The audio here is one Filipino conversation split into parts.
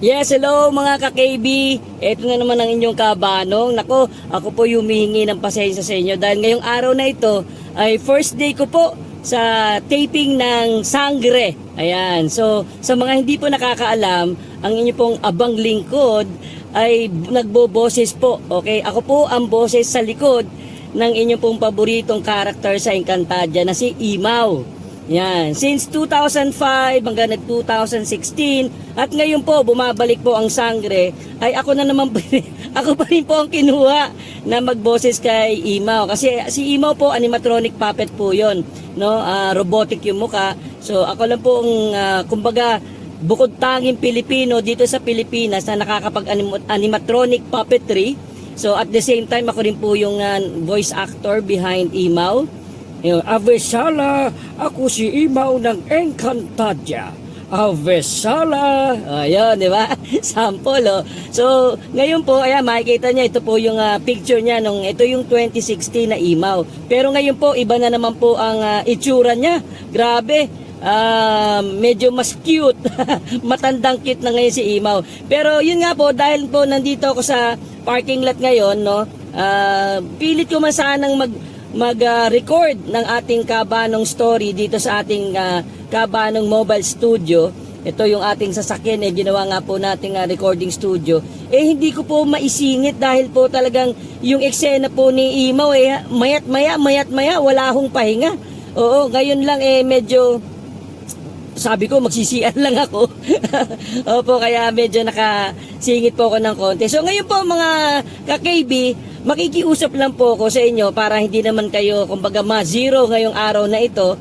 Yes, hello mga ka-KB. Ito na naman ang inyong kabanong. Nako, ako po humihingi ng pasensya sa inyo dahil ngayong araw na ito ay first day ko po sa taping ng Sangre. Ayan, so sa mga hindi po nakakaalam, ang inyo pong abang lingkod ay nagboboses po. Okay, ako po ang boses sa likod ng inyong pong paboritong karakter sa Encantadia na si Imaw. Yan, since 2005 hanggang 2016 at ngayon po bumabalik po ang Sangre ay ako na naman ako pa rin po ang kinuha na magboses kay Imaw kasi si Imaw po animatronic puppet po yon, no, robotic yung mukha. So ako lang po ang kumbaga bukod tanging Pilipino dito sa Pilipinas na nakakapag-animatronic puppetry. So at the same time ako rin po yung voice actor behind Imaw. Avesala, ako si Imaw ng Encantadia. Avesala. Ayun, di ba? Sample, oh. So, ngayon po, ayan, makikita niya, ito po yung picture niya nung, ito yung 2016 na Imaw. Pero ngayon po, iba na naman po ang itsura niya. Grabe. Medyo mas cute. Matandang cute na ngayon si Imaw. Pero yun nga po, dahil po nandito ako sa parking lot ngayon, no, pilit ko man sanang mag-record ng ating kabanong story dito sa ating kabanong mobile studio. Ito yung ating sasakyan, ginawa nga po nating recording studio. Hindi ko po maisingit dahil po talagang yung eksena po ni Imaw mayat maya wala akong pahinga. Oo, ngayon lang medyo sabi ko magsisian lang ako. Opo, kaya medyo nakasingit po ako ng konti. So ngayon po mga ka-KB, makikiusap lang po ako sa inyo para hindi naman kayo kumbaga ma-zero ngayong araw na ito.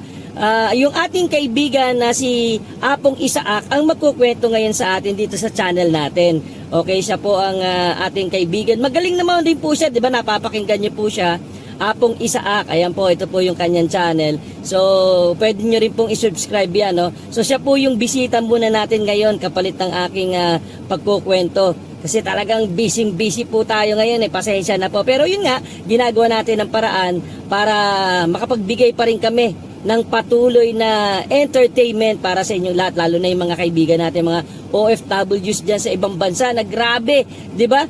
Yung ating kaibigan na si Apong Isaak ang magkukwento ngayon sa atin dito sa channel natin. Okay, siya po ang ating kaibigan. Magaling naman din po siya, di ba? Napapakinggan niyo po siya. Apong Isaak, ayan po, ito po yung kanyang channel. So, pwede nyo rin pong isubscribe yan, no? So, siya po yung bisita muna natin ngayon kapalit ng aking pagkukwento. Kasi talagang busy po tayo ngayon, pasensya na po. Pero yun nga, ginagawa natin ng paraan para makapagbigay pa rin kami ng patuloy na entertainment para sa inyong lahat, lalo na yung mga kaibigan natin, mga OFWs dyan sa ibang bansa na grabe, di ba?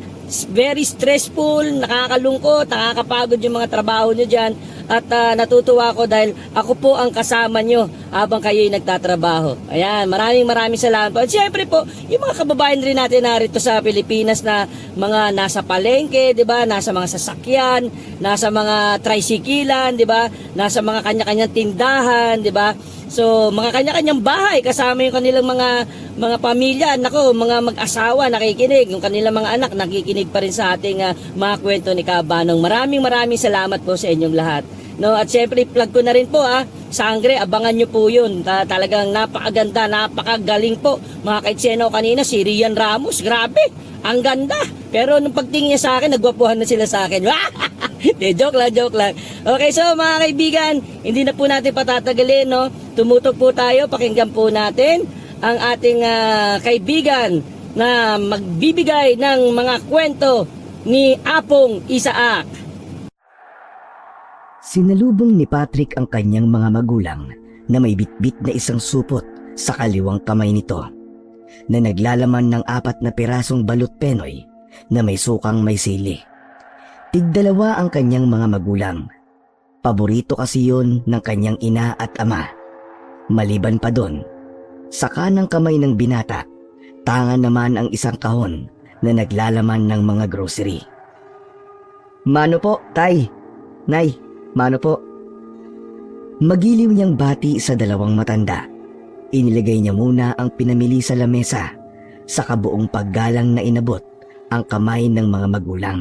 Very stressful, nakakalungkot, nakakapagod yung mga trabaho nyo dyan. At natutuwa ako dahil ako po ang kasama nyo habang kayo'y nagtatrabaho. Ayan, maraming salamat po. At syempre po, yung mga kababayan rin natin narito sa Pilipinas na mga nasa palengke, di ba? Nasa mga sasakyan, nasa mga tricyclean, di ba? Nasa mga kanya-kanyang tindahan, di ba? So, mga kanya-kanyang bahay, kasama yung kanilang mga pamilya, nako, mga mag-asawa nakikinig, yung kanilang mga anak nakikinig pa rin sa ating mga kwento ni Kabanong. Maraming salamat po sa inyong lahat. No, at syempre plug ko na rin po Sangre, abangan nyo po yun. Talagang napakaganda, napakagaling po. Mga kaitseno kanina, si Rian Ramos, grabe, ang ganda. Pero nung pagtingin niya sa akin, nagwapuhan na sila sa akin. Joke lang. Okay, so mga kaibigan, hindi na po natin patatagalin, no? Tumutok po tayo, pakinggan po natin ang ating kaibigan na magbibigay ng mga kwento ni Apong Isaak. Sinalubong ni Patrick ang kanyang mga magulang na may bitbit na isang supot sa kaliwang kamay nito na naglalaman ng 4 na pirasong balot penoy na may sukang may sili. Tigdalawa ang kanyang mga magulang. Paborito kasi yun ng kanyang ina at ama. Maliban pa doon, sa kanang kamay ng binata, tanga naman ang isang kahon na naglalaman ng mga grocery. Mano po, tay, nay, mano po. Magiliw niyang bati sa dalawang matanda. Inilagay niya muna ang pinamili sa lamesa, sa kabuong paggalang na inabot ang kamay ng mga magulang.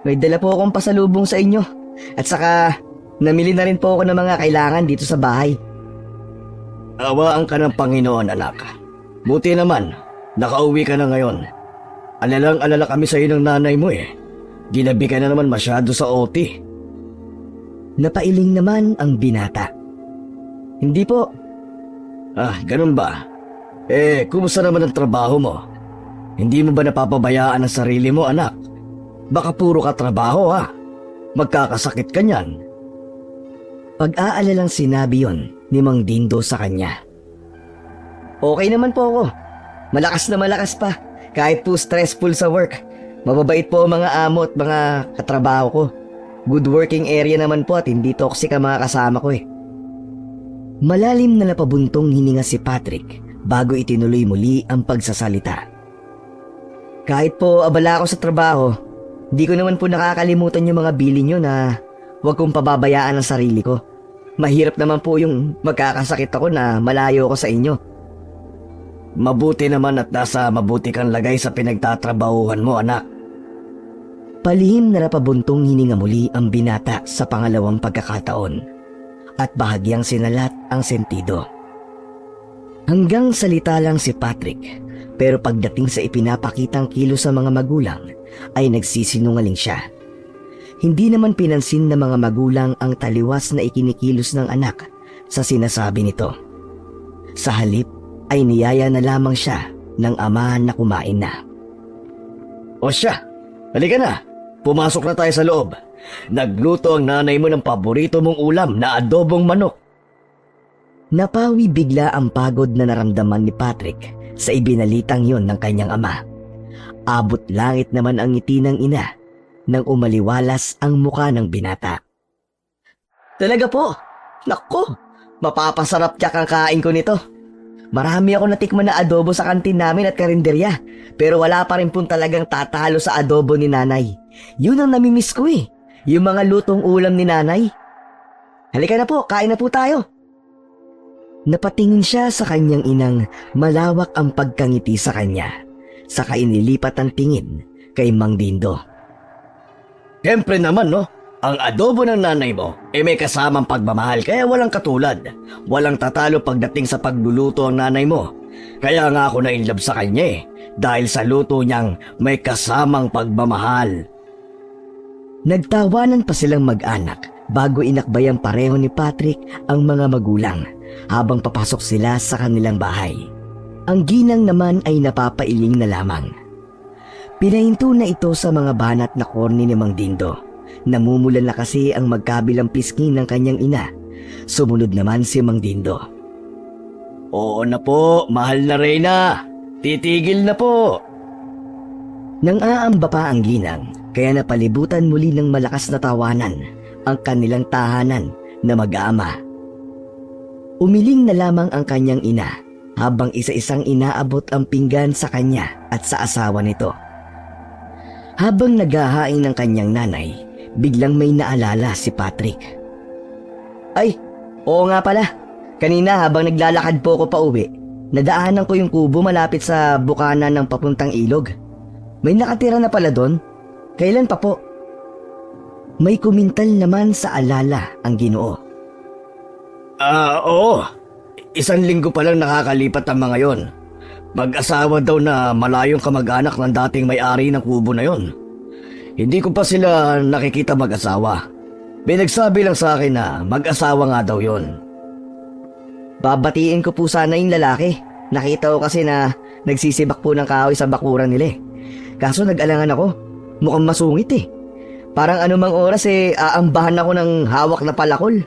May dala po akong pasalubong sa inyo at saka namili na rin po ako ng mga kailangan dito sa bahay. Awaan ka ng Panginoon, anak. Buti naman, nakauwi ka na ngayon. Alalang-alala kami sa iyo ng nanay mo Ginabi ka na naman masyado sa OT. Napailing naman ang binata. Hindi po. Ganun ba? Kumusta naman ang trabaho mo? Hindi mo ba napapabayaan ang sarili mo, anak? Baka puro ka trabaho, Magkakasakit ka niyan. Pag-aalalang sinabi yon ni Mang Dindo sa kanya. Okay naman po ako. Malakas na malakas pa. Kahit po stressful sa work. Mababait po ang mga amo at mga katrabaho ko. Good working area naman po at hindi toxic ang mga kasama ko eh. Malalim na napabuntong hininga si Patrick bago itinuloy muli ang pagsasalita. Kahit po abala ako sa trabaho, di ko naman po nakakalimutan yung mga bilin nyo na huwag kong pababayaan ang sarili ko. Mahirap naman po yung magkakasakit ako na malayo ako sa inyo. Mabuti naman at nasa mabuti kang lagay sa pinagtatrabahuhan mo, anak. Palihim na napabuntong hininga muli ang binata sa pangalawang pagkakataon at bahagyang sinalat ang sentido. Hanggang salita lang si Patrick, pero pagdating sa ipinapakitang kilos sa mga magulang ay nagsisinungaling siya. Hindi naman pinansin ng mga magulang ang taliwas na ikinikilos ng anak sa sinasabi nito. Sa halip ay niyaya na lamang siya ng ama na kumain na. O siya, halika na. Pumasok na tayo sa loob. Nagluto ang nanay mo ng paborito mong ulam na adobong manok. Napawi bigla ang pagod na naramdaman ni Patrick sa ibinalitang yon ng kanyang ama. Abot langit naman ang ngiti ng ina nang umaliwalas ang muka ng binata. Talaga po? Naku, mapapasarap tiyak ang kain ko nito. Marami ako natikman na adobo sa kantin namin at karinderya, pero wala pa rin pong talagang tatalo sa adobo ni nanay. Yun ang namimiss ko eh, yung mga lutong ulam ni nanay. Halika na po, kain na po tayo. Napatingin siya sa kanyang inang malawak ang pagkangiti sa kanya, saka inilipat ang tingin kay Mang Dindo. Siyempre naman no, ang adobo ng nanay mo may kasamang pagmamahal kaya walang katulad. Walang tatalo pagdating sa pagluluto ang nanay mo. Kaya nga ako na-inlove sa kanya eh, dahil sa luto niyang may kasamang pagmamahal. Nagtawanan pa silang mag-anak bago inakbayang pareho ni Patrick ang mga magulang habang papasok sila sa kanilang bahay. Ang ginang naman ay napapailing na lamang. Pinahinto na ito sa mga banat na korni ni Mang Dindo. Namumulan na kasi ang magkabilang pisngi ng kanyang ina. Sumunod naman si Mang Dindo. Oo na po, mahal na Reyna. Titigil na po. Nang aamba pa ang ginang, kaya napalibutan muli ng malakas na tawanan ang kanilang tahanan na mag-aama. Umiling na lamang ang kanyang ina habang isa-isang inaabot ang pinggan sa kanya at sa asawa nito. Habang naghahain ng kanyang nanay, biglang may naalala si Patrick. Ay, oo nga pala. Kanina habang naglalakad po ko pa uwi, nadaanan ko yung kubo malapit sa bukana ng papuntang ilog. May nakatira na pala doon. Kailan pa po? May kumintal naman sa alala ang Ginoo. Oo. 1 linggo pa lang nakakalipat ang mga yon. Mag-asawa daw na malayong kamag-anak ng dating may-ari ng kubo na yon. Hindi ko pa sila nakikita mag-asawa. May nagsabi lang sa akin na mag-asawa nga daw yon. Babatiin ko po sana yung lalaki. Nakita ko kasi na nagsisibak po ng kahoy sa bakuran nila eh. Kaso nag-alangan ako. Mukhang masungit eh. Parang anumang oras aambahan ako ng hawak na palakol.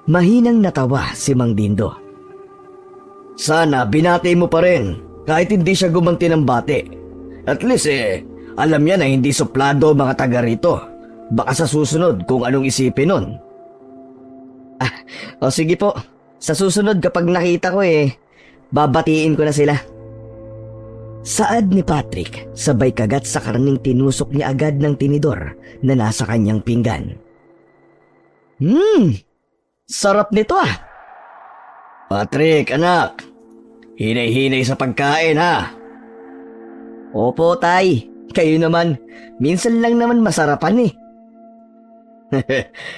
Mahinang natawa si Mang Dindo. Sana binati mo pa rin kahit hindi siya gumanti ng bati. At least alam niya na hindi suplado mga taga rito. Baka sa susunod kung anong isipin nun. O sige po. Sa susunod kapag nakita ko babatiin ko na sila. Saad ni Patrick, sabay kagat sa karning tinusok niya agad ng tinidor na nasa kanyang pinggan. Sarap nito ah. Patrick, anak. Hinay-hinay sa pagkain ha. Opo, tay. Kayo naman. Minsan lang naman masarapan eh.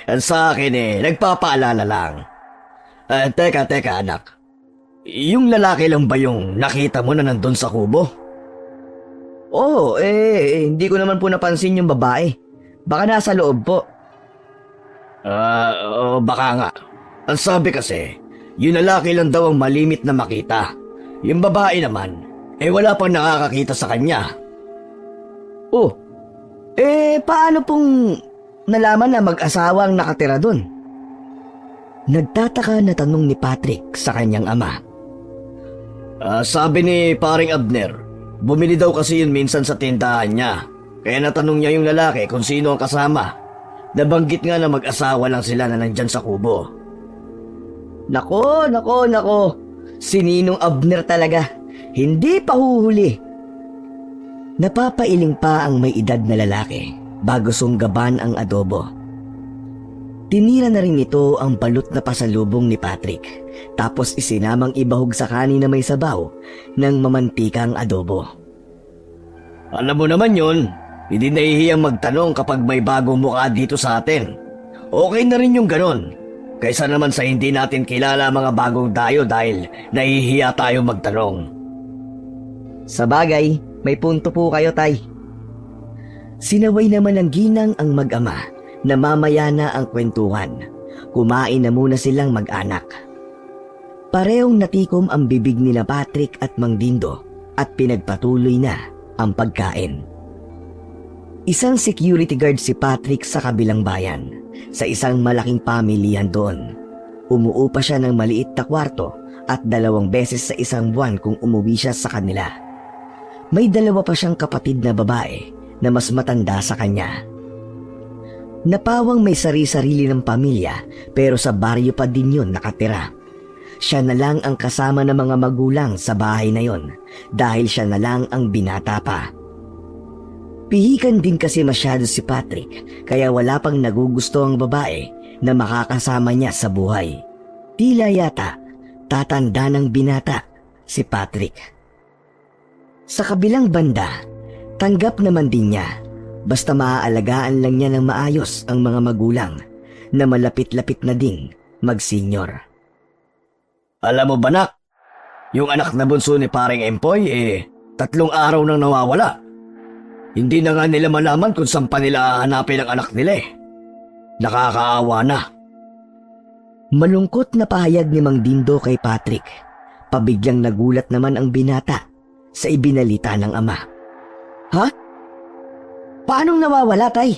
At sa akin nagpapaalala lang. Teka anak. Yung lalaki lang ba yung nakita mo na nandun sa kubo? Oo, hindi ko naman po napansin yung babae. Baka nasa loob po. Baka nga. Ang sabi kasi, yung lalaki lang daw ang malimit na makita. Yung babae naman, wala pang nakakakita sa kanya. Oh, paano pong nalaman na mag-asawa ang nakatira dun? Nagtataka na tanong ni Patrick sa kanyang ama. Sabi ni paring Abner, bumili daw kasi yun minsan sa tindahan niya. Kaya natanong niya yung lalaki kung sino ang kasama. Nabanggit nga na mag-asawa lang sila na nandyan sa kubo. Nako. Si Ninong Abner talaga. Hindi pa huhuli. Napapailing pa ang may edad na lalaki bago sunggaban ang adobo. Tinira na rin ito ang balot na pasalubong ni Patrick, tapos isinamang ibahog sa kanin na may sabaw ng mamantikang adobo. Alam mo naman yun, hindi nahihiyang magtanong kapag may bagong mukha dito sa atin. Okay na rin yung ganon, kaysa naman sa hindi natin kilala mga bagong dayo dahil nahihiya tayo magtanong. Sa bagay, may punto po kayo, Tay. Sinaway naman ng ginang ang mag-ama na mamaya na ang kwentuhan. Kumain na muna silang mag-anak. Parehong natikom ang bibig nila Patrick at Mang Dindo at pinagpatuloy na ang pagkain. Isang security guard si Patrick sa kabilang bayan, sa isang malaking pamilihan doon. Umuupa siya ng maliit na kwarto at 2 beses sa isang buwan kung umuwi siya sa kanila. May 2 pa siyang kapatid na babae na mas matanda sa kanya. Napawang may sari-sarili ng pamilya pero sa baryo pa din yun nakatira. Siya na lang ang kasama ng mga magulang sa bahay na yon dahil siya na lang ang binata pa. Pihikan din kasi masyado si Patrick kaya wala pang nagugusto ang babae na makakasama niya sa buhay. Tila yata tatanda ng binata si Patrick. Sa kabilang banda, tanggap naman din niya basta maaalagaan lang niya ng maayos ang mga magulang na malapit-lapit na ding mag-senior. Alam mo ba, nak? Yung anak na bunso ni paring Empoy 3 araw nang nawawala. Hindi na nga nila malaman kung saan pa nila hahanapin ang anak nila. Nakakaawa na. Malungkot na pahayag ni Mang Dindo kay Patrick. Pabiglang nagulat naman ang binata sa ibinalita ng ama. Ha? Paanong nawawala, Tay?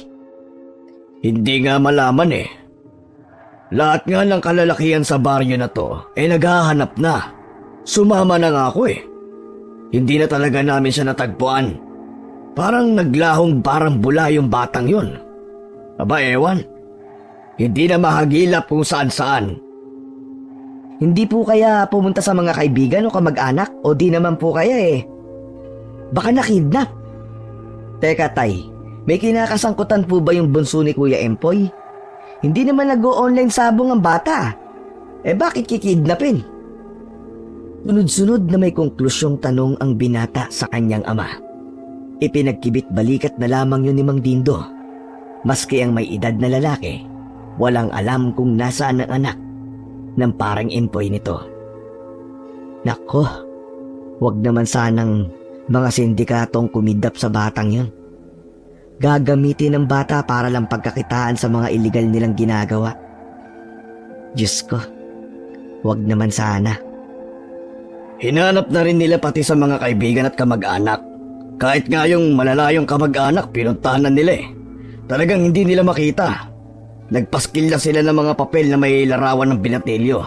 Hindi nga malaman Lahat nga ng kalalakihan sa baryo na to naghahanap na. Sumama na nga ako Hindi na talaga namin siya natagpuan. Parang naglahong parang bula yung batang yun. Aba ewan. Hindi na mahagilap kung saan-saan. Hindi po kaya pumunta sa mga kaibigan o kamag-anak o di naman po kaya baka nakidnap. Teka, Tay, may kinakasangkutan po ba yung bunso ni Kuya Empoy? Hindi naman nag-o-online sabong ang bata. Bakit kikidnapin? Sunod-sunod na may konklusyong tanong ang binata sa kanyang ama. Ipinagkibit balikat na lamang yun ni Mang Dindo. Maski ang may edad na lalaki, walang alam kung nasaan ang anak ng parang Empoy nito. Nako, wag naman sanang mga sindikatong kumidap sa batang yun. Gagamitin ng bata para lang pagkakitaan sa mga illegal nilang ginagawa. Diyos ko, wag naman sana. Hinanap na rin nila pati sa mga kaibigan at kamag-anak. Kahit nga yung malalayong kamag-anak, pinuntahan na nila Talagang hindi nila makita. Nagpaskil na sila ng mga papel na may larawan ng binatilyo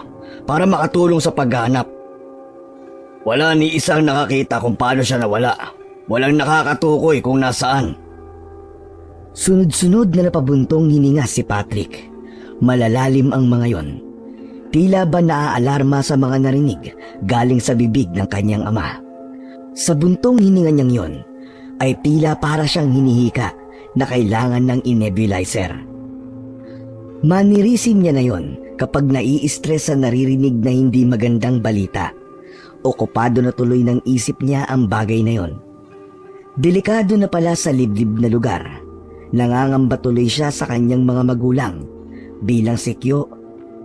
para makatulong sa paghanap. Wala ni isang nakakita kung paano siya nawala. Walang nakakatukoy kung nasaan. Sunod-sunod na napabuntong hininga si Patrick. Malalalim ang mga yon. Tila ba naaalarma sa mga narinig galing sa bibig ng kanyang ama. Sa buntong hininga niyang yon ay tila para siyang hinihika na kailangan ng inebulizer. Manirisim niya na yon kapag nai-stress sa naririnig na hindi magandang balita. Okupado na tuloy ng isip niya ang bagay na yon. Delikado na pala sa liblib na lugar. Nangangamba tuloy siya sa kanyang mga magulang. Bilang sikyo,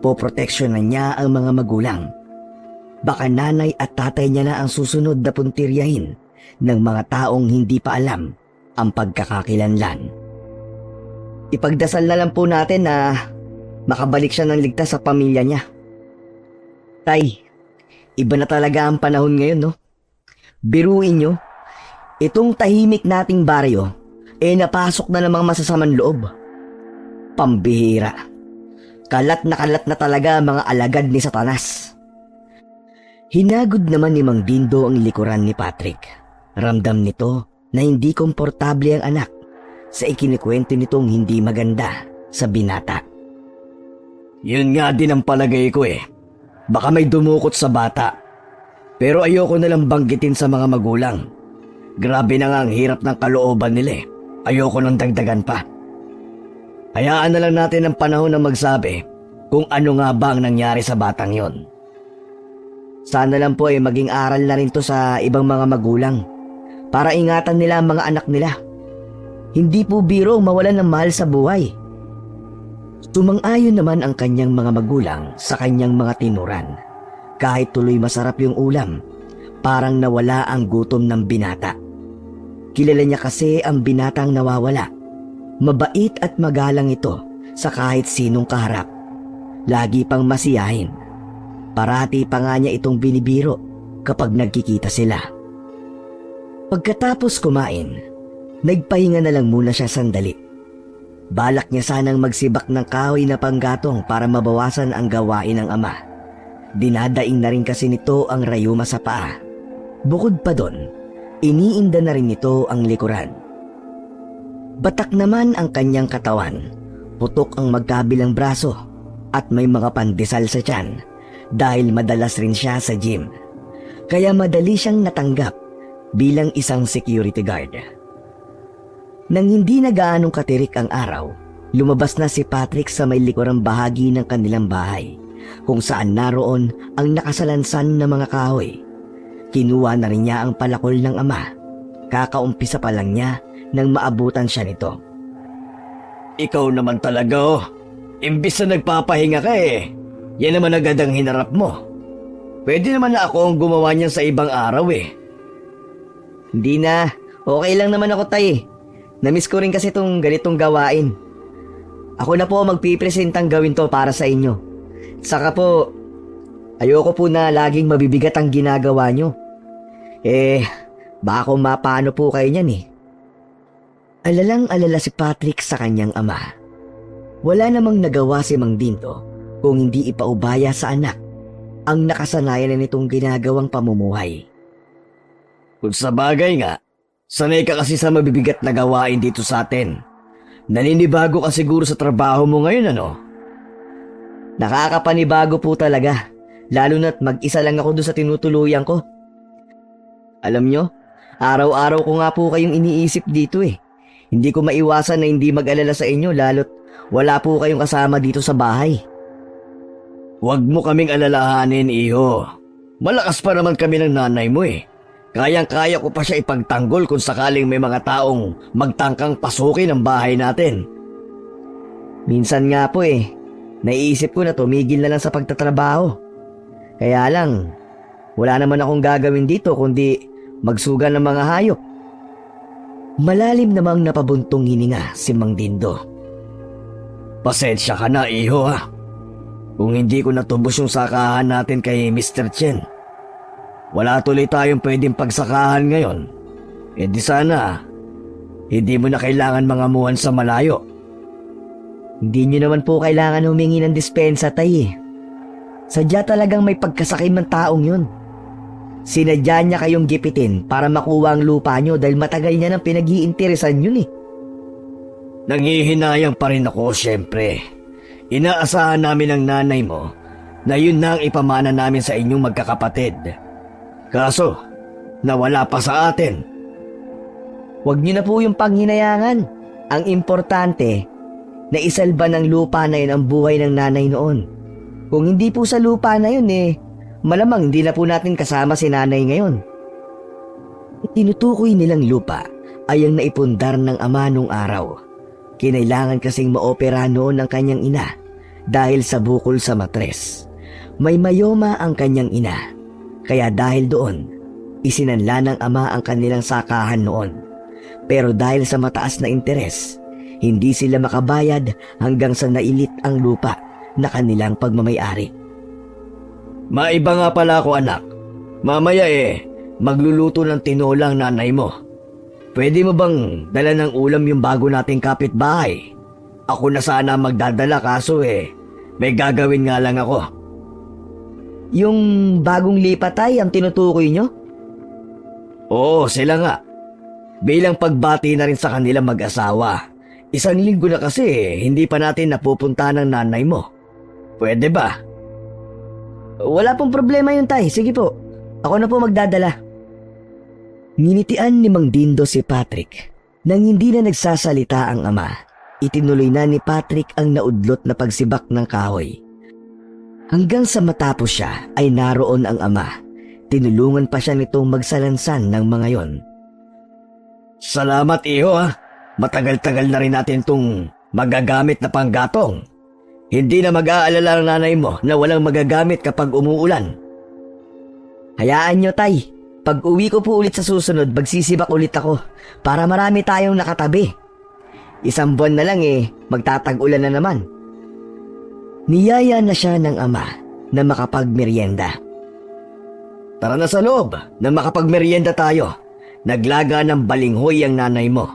poproteksyonan niya ang mga magulang. Baka nanay at tatay niya na ang susunod na puntiryahin ng mga taong hindi pa alam ang pagkakakilanlan. Ipagdasal na lang po natin na makabalik siya ng ligtas sa pamilya niya. Tay, iba na talaga ang panahon ngayon, no? Biruin nyo, itong tahimik nating baryo, napasok na ng mga masasamang loob. Pambihira. Kalat na talaga ang mga alagad ni Satanas. Hinagod naman ni Mang Dindo ang likuran ni Patrick. Ramdam nito na hindi komportable ang anak sa ikinikwento nitong hindi maganda sa binata. Yun nga din ang palagay ko eh. Baka may dumukot sa bata. Pero ayoko nalang banggitin sa mga magulang. Grabe na nga ang hirap ng kalooban nila eh. Ayoko nang dagdagan pa. Hayaan na lang natin ang panahon na magsabi kung ano nga ba ang nangyari sa batang yon. Sana lang po ay maging aral na rin to sa ibang mga magulang para ingatan nila ang mga anak nila. Hindi po biro mawalan ng mahal sa buhay. Sumang-ayon naman ang kanyang mga magulang sa kanyang mga tinuran. Kahit tuloy masarap yung ulam, parang nawala ang gutom ng binata. Kilala niya kasi ang binatang nawawala. Mabait at magalang ito sa kahit sinong kaharap. Lagi pang masiyahin. Parati pa nga niya itong binibiro kapag nagkikita sila. Pagkatapos kumain, nagpahinga na lang muna siya sandali. Balak niya sanang magsibak ng kahoy na panggatong para mabawasan ang gawain ng ama. Dinadaing na rin kasi nito ang rayuma sa paa. Bukod pa doon, iniinda na rin nito ang likuran. Batak naman ang kanyang katawan, putok ang magkabilang braso at may mga pandesal sa tiyan dahil madalas rin siya sa gym. Kaya madali siyang natanggap bilang isang security guard. Nang hindi na gaanong katirik ang araw, lumabas na si Patrick sa may likurang bahagi ng kanilang bahay, kung saan naroon ang nakasalansan na mga kahoy. Kinuha na rin niya ang palakol ng ama. Kakaumpisa pa lang niya nang maabutan siya nito. Ikaw naman talaga oh. Imbis na nagpapahinga ka eh. Yan naman agad ang hinarap mo. Pwede naman na ako ang gumawa niyan sa ibang araw eh. Hindi na, okay lang naman ako tay. Namiss ko rin kasi itong ganitong gawain. Ako na po magpipresentang gawin to para sa inyo. Saka po, ayoko po na laging mabibigat ang ginagawa nyo. Baka kung mapano po kayo niyan eh. Alalang-alala si Patrick sa kanyang ama. Wala namang nagawa si Mang Dindo kung hindi ipaubaya sa anak ang nakasanayan na nitong ginagawang pamumuhay. Kung sa bagay nga, sanay ka kasi sa mabibigat na gawain dito sa atin. Naninibago ka siguro sa trabaho mo ngayon ano? Nakakapanibago po talaga, lalo na't mag-isa lang ako doon sa tinutuluyan ko. Alam nyo, araw-araw ko nga po kayong iniisip dito eh. Hindi ko maiwasan na hindi mag-alala sa inyo lalo't wala po kayong kasama dito sa bahay. Huwag mo kaming alalahanin, iho. Malakas pa naman kami ng nanay mo eh. Kayang-kaya ko pa siya ipagtanggol kung sakaling may mga taong magtangkang pasukin ang bahay natin. Minsan nga po eh, naiisip ko na tumigil na lang sa pagtatrabaho. Kaya lang, wala naman akong gagawin dito kundi magsuga ng mga hayop. Malalim namang napabuntong hininga si Mang Dindo. Pasensya ka na, iho ha. Kung hindi ko natubos yung sakahan natin kay Mr. Chen. Wala tuloy tayong pwedeng pagsakahan ngayon. Di sana, hindi mo na kailangan mangamuhan sa malayo. Hindi nyo naman po kailangan humingi ng dispensa tay eh. Sadya talagang may pagkasakim ng taong yun. Sinadya niya kayong gipitin para makuha ang lupa nyo dahil matagal niya nang pinag-iinteresan yun eh. Nangihinayang pa rin ako syempre. Inaasahan namin ng nanay mo na yun na ang ipamana namin sa inyong magkakapatid. Kaso, nawala pa sa atin. Huwag niyo na po yung panghinayangan. Ang importante, na isalba ng lupa na yun ang buhay ng nanay noon. Kung hindi po sa lupa na yun malamang hindi na po natin kasama si nanay ngayon. Tinutukoy nilang lupa ay ang naipundar ng ama nung araw. Kinailangan kasing maopera noon ng kanyang ina dahil sa bukol sa matres. May mayoma ang kanyang ina. Kaya dahil doon, isinanla ng ama ang kanilang sakahan noon. Pero dahil sa mataas na interes, hindi sila makabayad hanggang sa nailit ang lupa na kanilang pagmamayari. Maiba nga pala ako anak. Mamaya magluluto ng tinolang nanay mo. Pwede mo bang dala ng ulam yung bago nating kapitbahay? Ako na sana magdadala kaso may gagawin nga lang ako. Yung bagong lipat tay ang tinutukoy nyo? Oo, sila nga. Bilang pagbati na rin sa kanila mag-asawa. 1 linggo na kasi hindi pa natin napupunta ng nanay mo. Pwede ba? Wala pong problema yun tay, sige po. Ako na po magdadala. Nginitian ni Mang Dindo si Patrick. Nang hindi na nagsasalita ang ama, itinuloy na ni Patrick ang naudlot na pagsibak ng kahoy. Hanggang sa matapos siya ay naroon ang ama. Tinulungan pa siya nitong magsalansan ng mga yon. Salamat iho ha. Matagal-tagal na rin natin itong magagamit na panggatong. Hindi na mag-aalala ang nanay mo na walang magagamit kapag umuulan. Hayaan nyo tay, pag uwi ko po ulit sa susunod, magsisibak ulit ako para marami tayong nakatabi. 1 buwan na lang magtatag-ulan na naman. Niyaya na siya ng ama na makapagmeryenda. Tara na sa loob na makapagmeryenda tayo. Naglaga ng balinghoy ang nanay mo.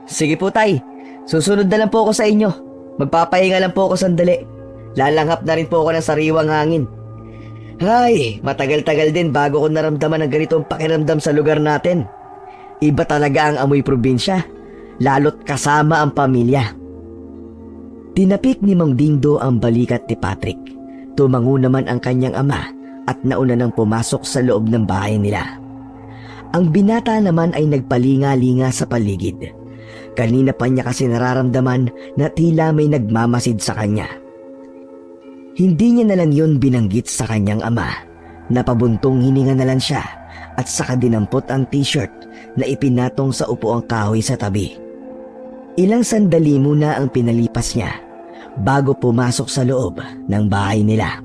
Sige po tay, susunod na lang po ako sa inyo. Magpapahinga lang po ako sandali. Lalanghap na rin po ako ng sariwang hangin. Ay, matagal-tagal din bago ko naramdaman ng ganitong pakiramdam sa lugar natin. Iba talaga ang amoy probinsya, lalo't kasama ang pamilya. Tinapik ni Mang Dindo ang balikat ni Patrick. Tumango naman ang kanyang ama at nauna nang pumasok sa loob ng bahay nila. Ang binata naman ay nagpalinga-linga sa paligid. Kanina pa niya kasi nararamdaman na tila may nagmamasid sa kanya. Hindi niya na lang yun binanggit sa kanyang ama. Napabuntong hininga na lang siya at saka dinampot ang t-shirt na ipinatong sa upuang kahoy sa tabi. Ilang sandali muna ang pinalipas niya bago pumasok sa loob ng bahay nila.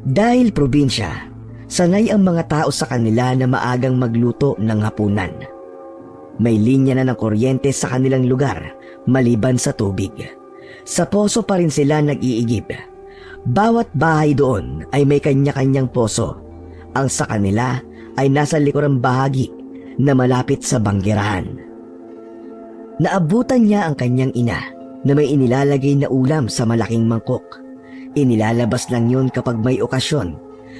Dahil probinsya, sanay ang mga tao sa kanila na maagang magluto ng hapunan. May linya na ng kuryente sa kanilang lugar maliban sa tubig. Sa poso pa rin sila nag-iigib. Bawat bahay doon ay may kanya-kanyang poso. Ang sa kanila ay nasa likurang bahagi na malapit sa banggirahan. Naabutan niya ang kanyang ina na may inilalagay na ulam sa malaking mangkok. Inilalabas lang yun kapag may okasyon,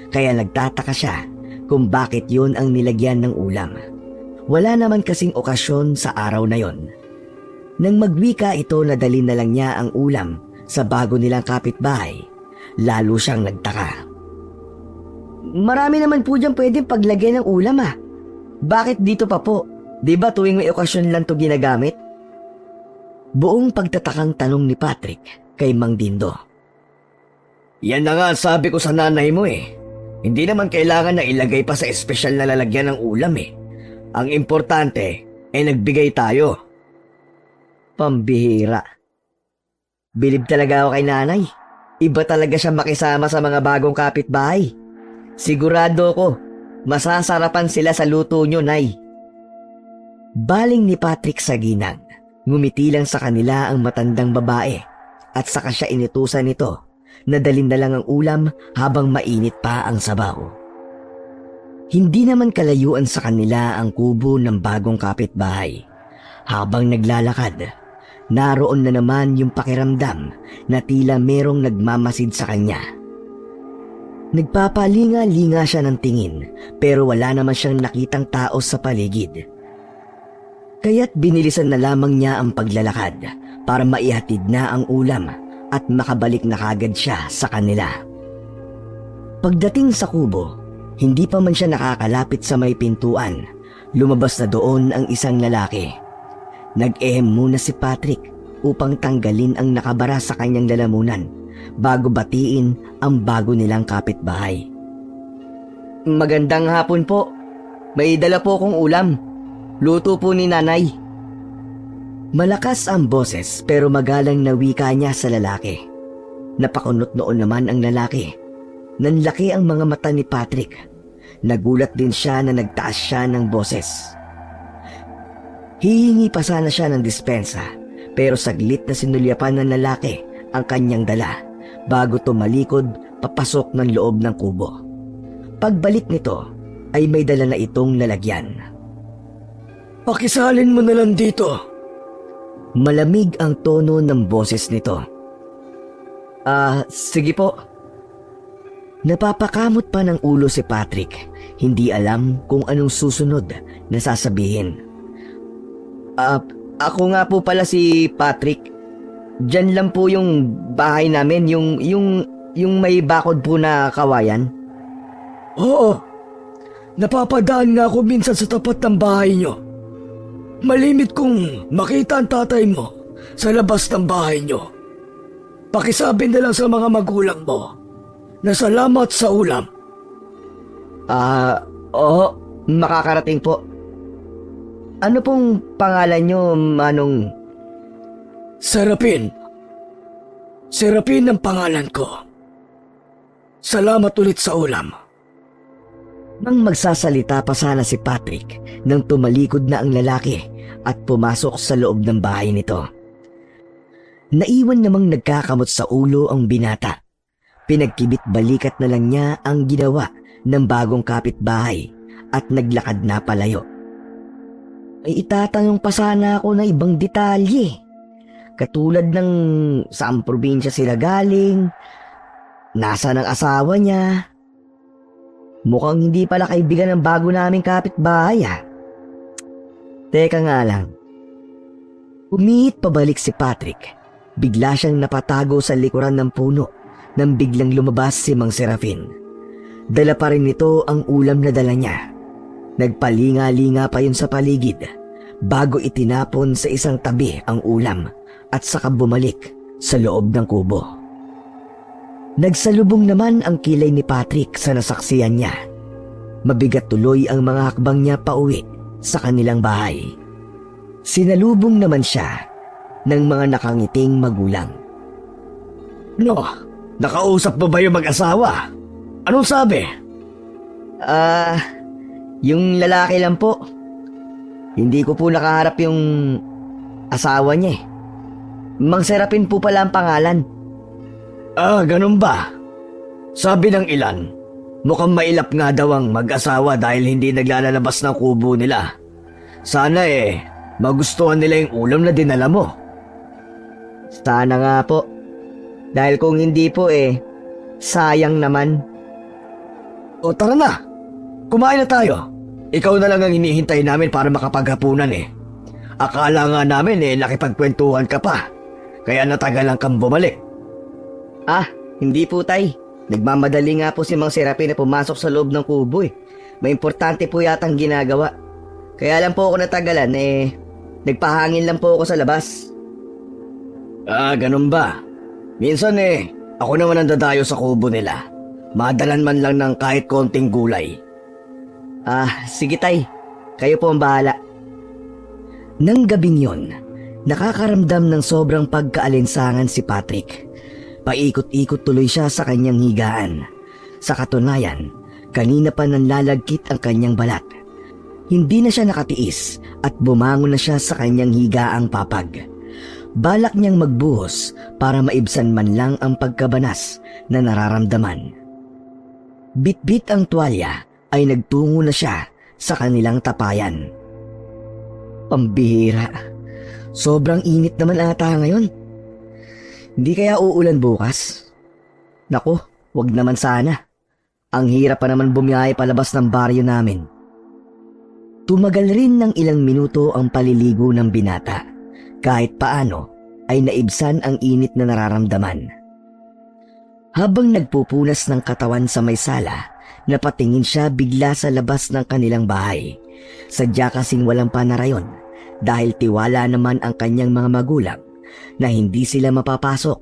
kaya nagtataka siya kung bakit yun ang nilagyan ng ulam. Wala naman kasing okasyon sa araw na yon. Nang magwika ito, nadali na lang niya ang ulam sa bago nilang kapitbahay. Lalo siyang nagtaka. Marami naman po dyan pwedeng paglagyan ng ulam ah. Bakit dito pa po? Di ba tuwing may okasyon lang to ginagamit? Buong pagtatakang tanong ni Patrick kay Mang Dindo. Yan na nga ang sabi ko sa nanay mo eh. Hindi naman kailangan na ilagay pa sa espesyal na lalagyan ng ulam eh. Ang importante ay nagbigay tayo. Pambihira. Bilib talaga ako kay nanay. Iba talaga siya makisama sa mga bagong kapitbahay. Sigurado ko, masasarapan sila sa luto nyo, nay. Baling ni Patrick sa ginang. Ngumiti lang sa kanila ang matandang babae at saka siya inutusan nito na dalhin na lang ang ulam habang mainit pa ang sabaw. Hindi naman kalayuan sa kanila ang kubo ng bagong kapitbahay. Habang naglalakad, naroon na naman yung pakiramdam na tila merong nagmamasid sa kanya. Nagpapalinga-linga siya ng tingin pero wala naman siyang nakitang tao sa paligid. Kaya't binilisan na lamang niya ang paglalakad para maihatid na ang ulam at makabalik na kagad siya sa kanila. Pagdating sa kubo, hindi pa man siya nakakalapit sa may pintuan, lumabas na doon ang isang lalaki. Nag-ehem muna si Patrick upang tanggalin ang nakabara sa kanyang lalamunan bago batiin ang bago nilang kapitbahay. Magandang hapon po. May dala po kong ulam. Luto po ni nanay. Malakas ang boses pero magalang na wika niya sa lalaki. Napakunot noon naman ang lalaki. Nanlaki ang mga mata ni Patrick. Nagulat din siya na nagtaas siya ng boses. Hihingi pa sana siya ng dispensa pero saglit na sinulyapan ng lalaki ang kanyang dala bago tumalikod papasok ng loob ng kubo. Pagbalik nito ay may dala na itong lalagyan. Pakisalin mo na lang dito. Malamig ang tono ng boses nito. Sige po. Napapakamot pa ng ulo si Patrick. Hindi alam kung anong susunod na sasabihin. Ako nga po pala si Patrick. Diyan lang po yung bahay namin, yung may bakod po na kawayan. Oo, napapadaan nga ako minsan sa tapat ng bahay nyo. Malimit kong makita ang tatay mo sa labas ng bahay nyo. Pakisabi na lang sa mga magulang mo na salamat sa ulam. Oo, makakarating po. Ano pong pangalan nyo, Manong? Serapin. Serapin ang pangalan ko. Salamat ulit sa ulam. Nang magsasalita pa sana si Patrick nang tumalikod na ang lalaki at pumasok sa loob ng bahay nito. Naiwan namang nagkakamot sa ulo ang binata. Pinagkibit balikat na lang niya ang ginawa ng bagong kapitbahay at naglakad na palayo. Ay itatanong pa sana ako na ibang detalye. Katulad ng saang probinsya sila galing, nasaan ang asawa niya. Mukhang hindi pala kaibigan ng bago naming kapitbahay Teka nga lang. Umihit pabalik si Patrick. Bigla siyang napatago sa likuran ng puno nang biglang lumabas si Mang Serafin. Dala pa rin nito ang ulam na dala niya. Nagpalinga-linga pa yun sa paligid bago itinapon sa isang tabi ang ulam at saka bumalik sa loob ng kubo. Nagsalubong naman ang kilay ni Patrick sa nasaksiyan niya. Mabigat tuloy ang mga hakbang niya pauwi sa kanilang bahay. Sinalubong naman siya ng mga nakangiting magulang. No, nakausap mo ba yung mag-asawa? Anong sabi? Yung lalaki lang po. Hindi ko po nakaharap yung asawa niya Mang Serapin po pala ang pangalan. Ganun ba? Sabi ng ilan, mukhang mailap nga daw ang mag-asawa dahil hindi naglalabas ng kubo nila. Sana magustuhan nila yung ulam na dinala mo. Sana nga po. Dahil kung hindi po sayang naman. O tara na, kumain na tayo. Ikaw na lang ang hinihintay namin para makapaghapunan Akala nga namin nakipagkwentuhan ka pa. Kaya natagalan kang bumalik. Hindi po tay. Nagmamadali nga po si Mang Serapin na pumasok sa loob ng kubo May importante po yatang ginagawa. Kaya lang po ako natagalan nagpahangin lang po ako sa labas. Ganun ba? Minsan ako naman ang dadayo sa kubo nila. Madalan man lang ng kahit konting gulay. Sige tay. Kayo po ang bahala. Nang gabing yon, nakakaramdam ng sobrang pagkaalinsangan si Patrick. Paikot-ikot tuloy siya sa kanyang higaan. Sa katunayan, kanina pa nanlalagkit ang kanyang balat. Hindi na siya nakatiis at bumangon na siya sa kanyang higaang papag. Balak niyang magbuhos para maibsan man lang ang pagkabanas na nararamdaman. Bit-bit ang tuwalya ay nagtungo na siya sa kanilang tapayan. Pambihira. Sobrang init naman ata ngayon. Hindi kaya uulan bukas? Naku, wag naman sana. Ang hirap pa naman bumiyahe palabas ng baryo namin. Tumagal rin ng ilang minuto ang paliligo ng binata. Kahit paano ay naibsan ang init na nararamdaman. Habang nagpupunas ng katawan sa may sala, napatingin siya bigla sa labas ng kanilang bahay. Sadya kasing walang panarayon dahil tiwala naman ang kanyang mga magulang na hindi sila mapapasok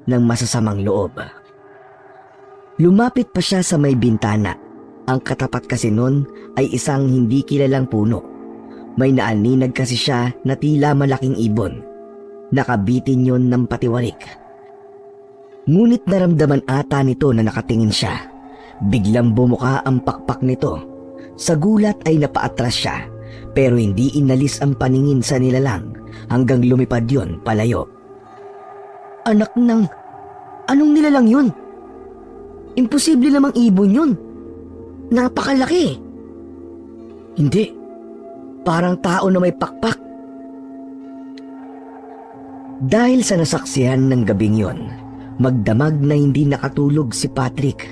ng masasamang loob. Lumapit pa siya sa may bintana. Ang katapat kasi nun ay isang hindi kilalang puno. May naaninag kasi siya na tila malaking ibon. Nakabitin yon ng patiwarik. Ngunit naramdaman ata nito na nakatingin siya. Biglang bumuka ang pakpak nito. Sa gulat ay napaatras siya, pero hindi inalis ang paningin sa nilalang hanggang lumipad yon palayo. Anak ng... Anong nilalang yun? Imposible namang ibon yun. Napakalaki. Hindi. Parang tao na may pakpak. Dahil sa nasaksihan ng gabing yon, magdamag na hindi nakatulog si Patrick.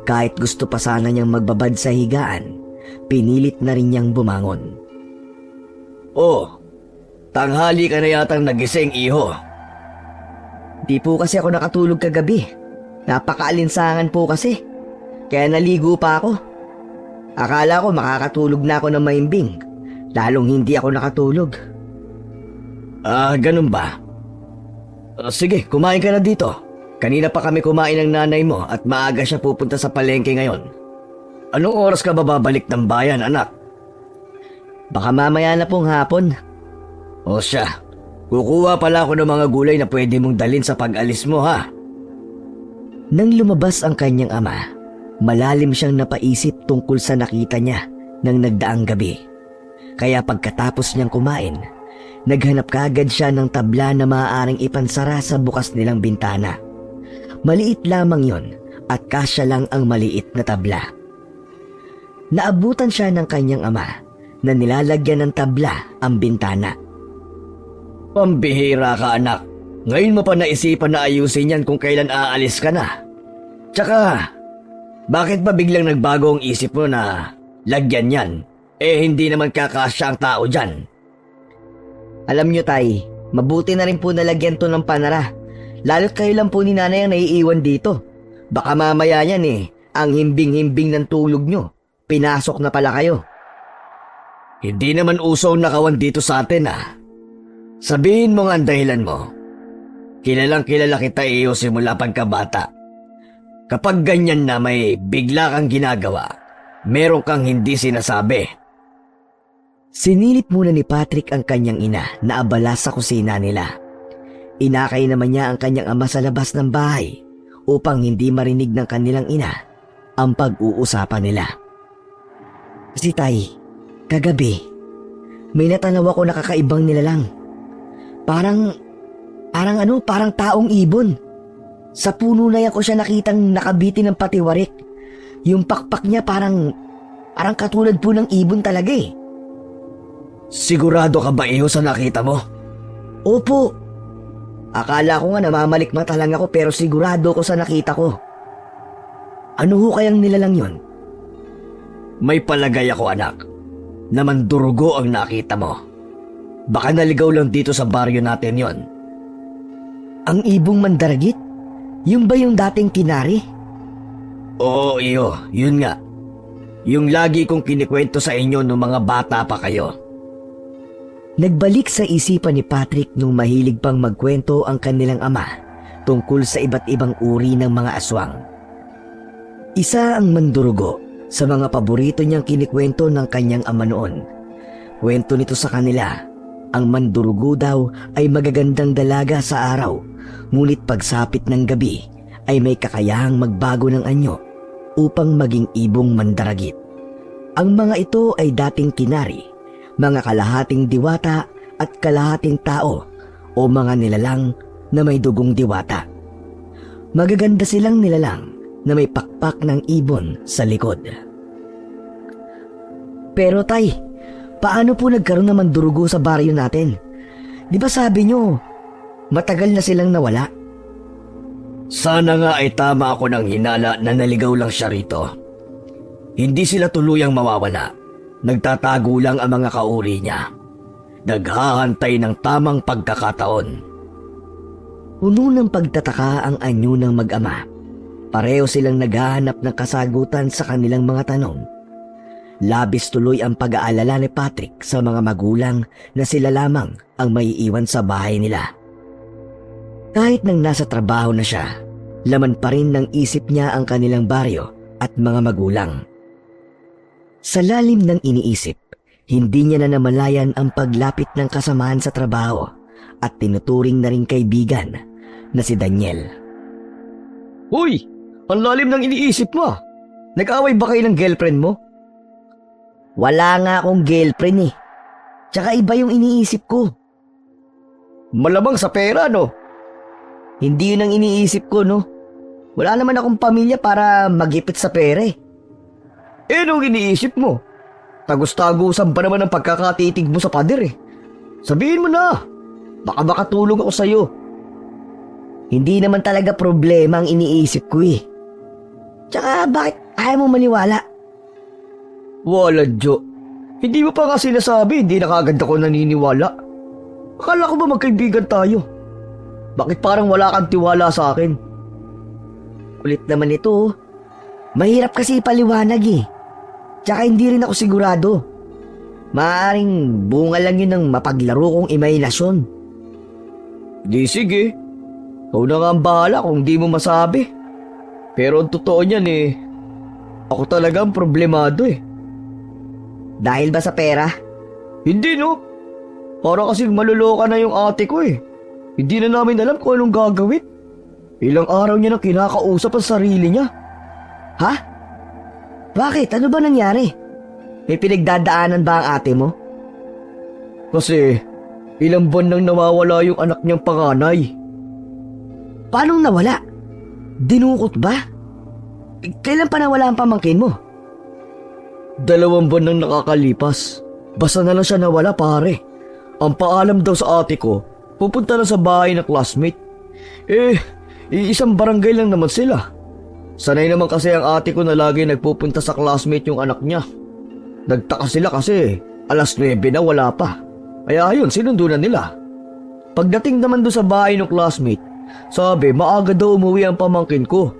Kahit gusto pa sana niyang magbabad sa higaan, pinilit na rin niyang bumangon. Oh, tanghali ka na yatang nagising, iho. Di po kasi ako nakatulog kagabi. Napakaalinsangan po kasi. Kaya naligo pa ako. Akala ko makakatulog na ako ng maimbing. Lalong hindi ako nakatulog. Ganun ba? Sige, kumain ka na dito. Kanina pa kami kumain ng nanay mo at maaga siya pupunta sa palengke ngayon. Anong oras ka ba babalik ng bayan, anak? Baka mamaya na pong hapon. O siya, kukuha pala ako ng mga gulay na pwede mong dalhin sa pag-alis mo, ha? Nang lumabas ang kanyang ama, malalim siyang napaisip tungkol sa nakita niya ng nagdaang gabi. Kaya pagkatapos niyang kumain, naghanap kaagad siya ng tabla na maaaring ipansara sa bukas nilang bintana. Maliit lamang yon at kasya lang ang maliit na tabla. Naabutan siya ng kanyang ama na nilalagyan ng tabla ang bintana. Pambihira ka, anak. Ngayon mo pa naisipan na ayusin yan kung kailan aalis ka na. Tsaka, bakit ba biglang nagbago ang isip mo na lagyan yan? Hindi naman kakasya ang tao dyan. Alam niyo tay, mabuti na rin po nalagyan to ng panara. Lalo't kayo lang po ni nanay ang naiiwan dito. Baka mamaya yan ang himbing-himbing ng tulog nyo. Pinasok na pala kayo. Hindi naman uso ang nakawan dito sa atin, Sabihin mo nga ang dahilan mo. Kilalang kilala kita simula pagkabata. Kapag ganyan na may bigla kang ginagawa, meron kang hindi sinasabi. Sinilip muna ni Patrick ang kanyang ina na abala sa kusina nila. Inakay naman niya ang kanyang ama sa labas ng bahay upang hindi marinig ng kanilang ina ang pag-uusapan nila. Si tay, kagabi, may natanaw ako na kakaibang nilalang. Parang taong ibon. Sa puno na yan ko siya nakitang nakabitin ng patiwarik. Yung pakpak niya parang katulad po ng ibon talaga Sigurado ka ba sa nakita mo? Opo. Akala ko nga namamalikmata lang ako pero sigurado ko sa nakita ko. Ano ho kayang nilalang yon? May palagay ako, anak, na mandurugo ang nakita mo. Baka naligaw lang dito sa baryo natin yon. Ang ibong mandaragit? Yung ba yung dating kinari? Oo, yun nga. Yung lagi kong kinikwento sa inyo nung mga bata pa kayo. Nagbalik sa isipan ni Patrick nung mahilig pang magkwento ang kanilang ama tungkol sa iba't ibang uri ng mga aswang. Isa ang mandurugo sa mga paborito niyang kinikwento ng kanyang ama noon. Kwento nito sa kanila, ang mandurugo daw ay magagandang dalaga sa araw, ngunit pagsapit ng gabi ay may kakayahang magbago ng anyo upang maging ibong mandaragit. Ang mga ito ay dating kinari, mga kalahating diwata at kalahating tao o mga nilalang na may dugong diwata. Magaganda silang nilalang na may pakpak ng ibon sa likod. Pero tay, paano po nagkaroon ng mandurugo sa baryo natin? Di ba sabi nyo, matagal na silang nawala? Sana nga ay tama ako ng hinala na naligaw lang siya rito. Hindi sila tuluyang mawawala. Nagtatago lang ang mga kauri niya. Naghahantay ng tamang pagkakataon. Puno ng pagtataka ang anyo ng mag-ama. Pareho silang naghahanap ng kasagutan sa kanilang mga tanong. Labis tuloy ang pag-aalala ni Patrick sa mga magulang na sila lamang ang maiiwan sa bahay nila. Kahit nang nasa trabaho na siya, laman pa rin ng isip niya ang kanilang baryo at mga magulang. Sa lalim ng iniisip, hindi niya na namalayan ang paglapit ng kasamahan sa trabaho at tinuturing na rin kaibigan na si Daniel. Uy! Ang lalim ng iniisip mo. Nag-away ba kayo ng girlfriend mo? Wala nga akong girlfriend Tsaka iba yung iniisip ko. Malamang sa pera, no? Hindi yun ang iniisip ko, no? Wala naman akong pamilya para magipit sa pera Anong iniisip mo? Tagus-tagusan pa naman ang pagkakatitig mo sa pader Sabihin mo na. Baka makatulong ako sa'yo. Hindi naman talaga problema ang iniisip ko Tsaka bakit Ayaw mo maniwala. Wala, Jo. Hindi mo pa nga sinasabi, hindi na kagad ako naniniwala. Akala ko ba magkaibigan tayo? Bakit parang wala kang tiwala sa akin? Kulit naman ito. Oh. Mahirap kasi ipaliwanag eh. Tsaka hindi rin ako sigurado. Maaring bunga lang yun ng mapaglaro kong imahinasyon. Di sige. Ikaw na nga ang bahala kung di mo masabi. Pero ang totoo niyan eh, ako talaga ang problemado eh. Dahil ba sa pera? Hindi no. Para kasing maluloka na yung ate ko eh. Hindi na namin alam kung anong gagawin. Ilang araw niya nang kinakausap ang sarili niya. Ha? Bakit? Ano ba nangyari? May pinagdadaanan ba ang ate mo? Kasi ilang buwan nang nawawala yung anak niyang panganay. Paanong nawala? Dinukot ba? Kailan pa nawala ang pamangkin mo? 2 buwan nang nakakalipas. Basta na lang siya nawala pare. Ang paalam daw sa ate ko, pupunta lang sa bahay ng classmate. Iisang barangay lang naman sila. Sanay naman kasi ang ate ko na lagi nagpupunta sa classmate yung anak niya. Nagtaka sila kasi 9:00 na wala pa. Kaya ayun, sinundo na nila. Pagdating naman doon sa bahay ng classmate, sabi maaga daw umuwi ang pamangkin ko.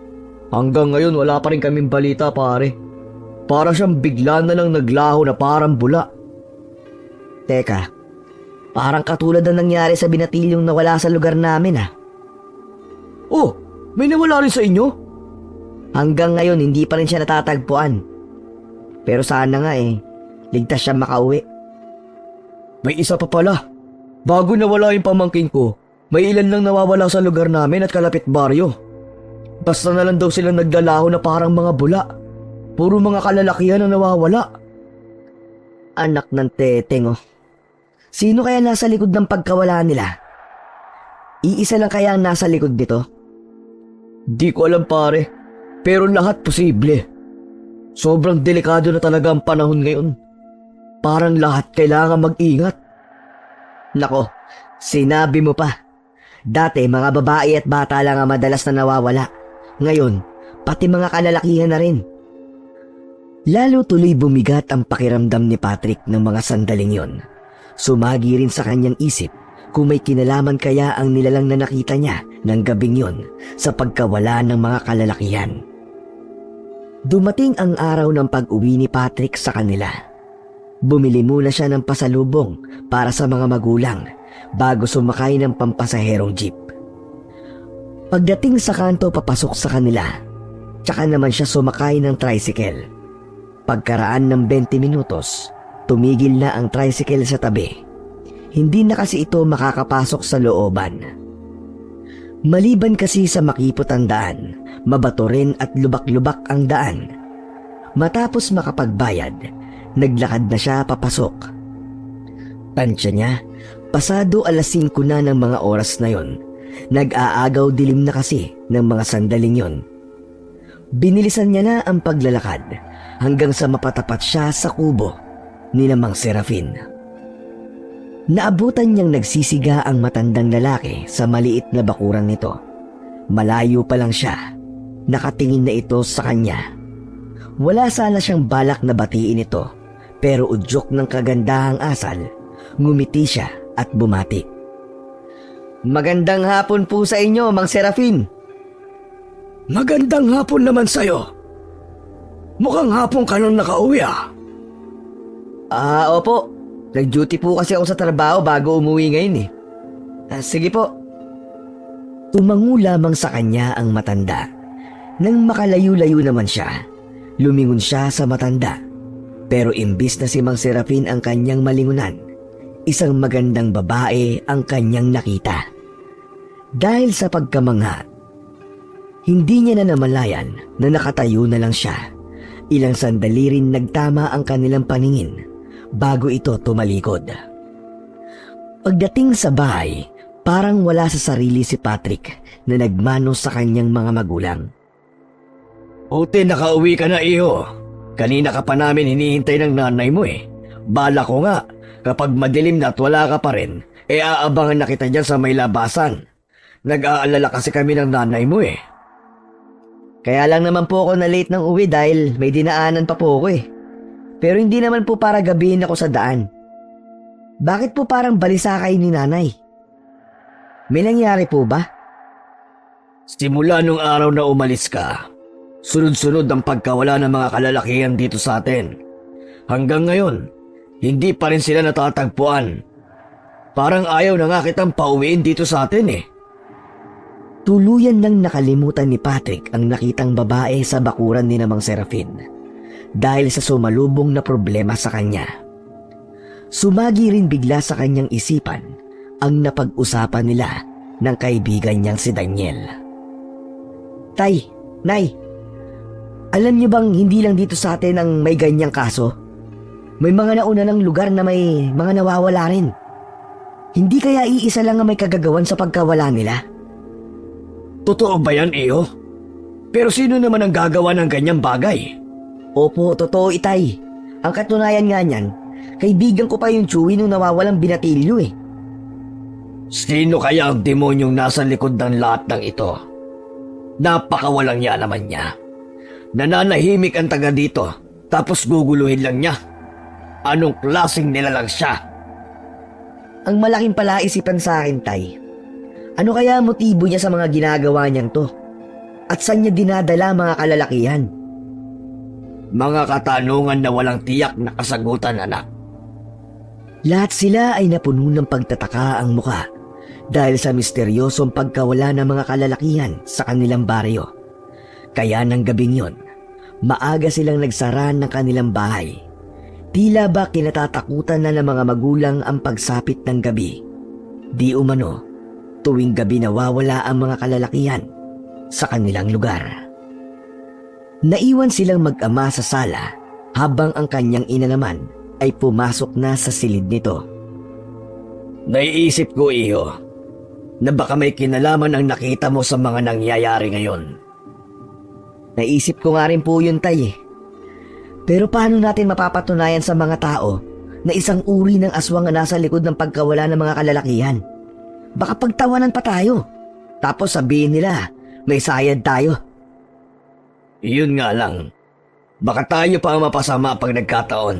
Hanggang ngayon wala pa rin kaming balita pare. Para siyang bigla na lang naglaho na parang bula. Teka, parang katulad na nangyari sa binatilyong nawala sa lugar namin ah. Oh, may nawala rin sa inyo? Hanggang ngayon hindi pa rin siya natatagpuan. Pero sana nga ligtas siya makauwi. May isa pa pala. Bago nawala yung pamangkin ko, may ilan lang nawawala sa lugar namin at kalapit baryo. Basta na lang daw sila naglalaho na parang mga bula. Puro mga kalalakihan na nawawala. Anak ng teteng oh. Sino kaya nasa likod ng pagkawala nila? Iisa lang kaya ang nasa likod nito? Di ko alam pare, pero lahat posible. Sobrang delikado na talaga ang panahon ngayon. Parang lahat kailangan mag-ingat. Nako, sinabi mo pa. Dati mga babae at bata lang ang madalas na nawawala. Ngayon, pati mga kalalakihan na rin. Lalo tuloy bumigat ang pakiramdam ni Patrick ng mga sandaling yon. Sumagi rin sa kanyang isip kung may kinalaman kaya ang nilalang na nakita niya ng gabing yon sa pagkawala ng mga kalalakihan. Dumating ang araw ng pag-uwi ni Patrick sa kanila. Bumili muna siya ng pasalubong para sa mga magulang bago sumakay ng pampasaherong jeep. Pagdating sa kanto papasok sa kanila, tsaka naman siya sumakay ng tricycle. Pagkaraan ng 20 minutos, tumigil na ang tricycle sa tabi. Hindi na kasi ito makakapasok sa looban. Maliban kasi sa makipot ang daan, mabato rin at lubak-lubak ang daan. Matapos makapagbayad, naglakad na siya papasok. Tansya niya, pasado 5:00 na ng mga oras na yon. Nag-aagaw dilim na kasi ng mga sandaling yon. Binilisan niya na ang paglalakad hanggang sa mapatapat siya sa kubo ni Mang Serafin. Naabutan niyang nagsisiga ang matandang lalaki sa maliit na bakuran nito. Malayo pa lang siya, nakatingin na ito sa kanya. Wala sana siyang balak na batiin ito, pero udyok ng kagandahang asal, ngumiti siya at bumati. Magandang hapon po sa inyo, Mang Serafin. Magandang hapon naman sa'yo. Mukhang hapon ka nung nakauwi ah. Opo. Nag-duty po kasi ako sa trabaho bago umuwi ngayon eh. Sige po. Tumango lamang sa kanya ang matanda. Nang makalayo-layo naman siya, lumingon siya sa matanda. Pero imbis na si Mang Serafin ang kanyang malingunan, isang magandang babae ang kanyang nakita. Dahil sa pagkamangha, hindi niya na namalayan na nakatayo na lang siya. Ilang sandali rin nagtama ang kanilang paningin bago ito tumalikod. Pagdating sa bahay, parang wala sa sarili si Patrick na nagmano sa kanyang mga magulang. Buti nakauwi ka na iho. Kanina ka pa namin hinihintay ng nanay mo eh. Bala ko nga, kapag madilim na at wala ka pa rin, aabangan na kita dyan sa may labasan. Nag-aalala kasi kami ng nanay mo eh. Kaya lang naman po ako na late ng uwi dahil may dinaanan pa po ako eh. Pero hindi naman po para gabihin ako sa daan. Bakit po parang balisa kayo ni nanay? May nangyari po ba? Simula nung araw na umalis ka, sunod-sunod ang pagkawala ng mga kalalakihan dito sa atin. Hanggang ngayon, hindi pa rin sila natatagpuan. Parang ayaw na nga kitang pauwiin dito sa atin eh. Tuluyan nang nakalimutan ni Patrick ang nakitang babae sa bakuran ni Mang Serafin dahil sa sumalubong na problema sa kanya. Sumagi rin bigla sa kanyang isipan ang napag-usapan nila ng kaibigan niyang si Daniel. Tay, Nay, alam niyo bang hindi lang dito sa atin ang may ganyang kaso? May mga nauna ng lugar na may mga nawawala rin. Hindi kaya iisa lang ang may kagagawan sa pagkawala nila? Totoo ba yan, Iyo? Pero sino naman ang gagawa ng ganyang bagay? Opo, totoo itay. Ang katunayan nga niyan, kaibigan ko pa yung Chewie nung nawawalang binatilyo eh. Sino kaya ang demonyong nasa likod ng lahat ng ito? Napakawalang niya naman niya. Nananahimik ang taga dito, tapos guguluhin lang niya. Anong klaseng nilalang siya? Ang malaking palaisipan sa akin, tay. Ano kaya ang motibo niya sa mga ginagawa niyang to? At saan niya dinadala mga kalalakihan? Mga katanungan na walang tiyak na kasagutan, anak. Lahat sila ay napuno ng pagtataka ang muka dahil sa misteryosong pagkawala ng mga kalalakihan sa kanilang baryo. Kaya ng gabing yon, maaga silang nagsara ng kanilang bahay. Tila ba kinatatakutan na ng mga magulang ang pagsapit ng gabi. Di umano, tuwing gabi nawawala ang mga kalalakihan sa kanilang lugar. Naiwan silang mag-ama sa sala habang ang kanyang ina naman ay pumasok na sa silid nito. Naiisip ko, Iyo, na baka may kinalaman ang nakita mo sa mga nangyayari ngayon. Naisip ko nga rin po yun, tay. Pero paano natin mapapatunayan sa mga tao na isang uri ng aswang ang nasa likod ng pagkawala ng mga kalalakihan? Baka pagtawanan pa tayo. Tapos sabihin nila, may sayad tayo. Iyon nga lang, baka tayo pa ang mapasama pag nagkataon.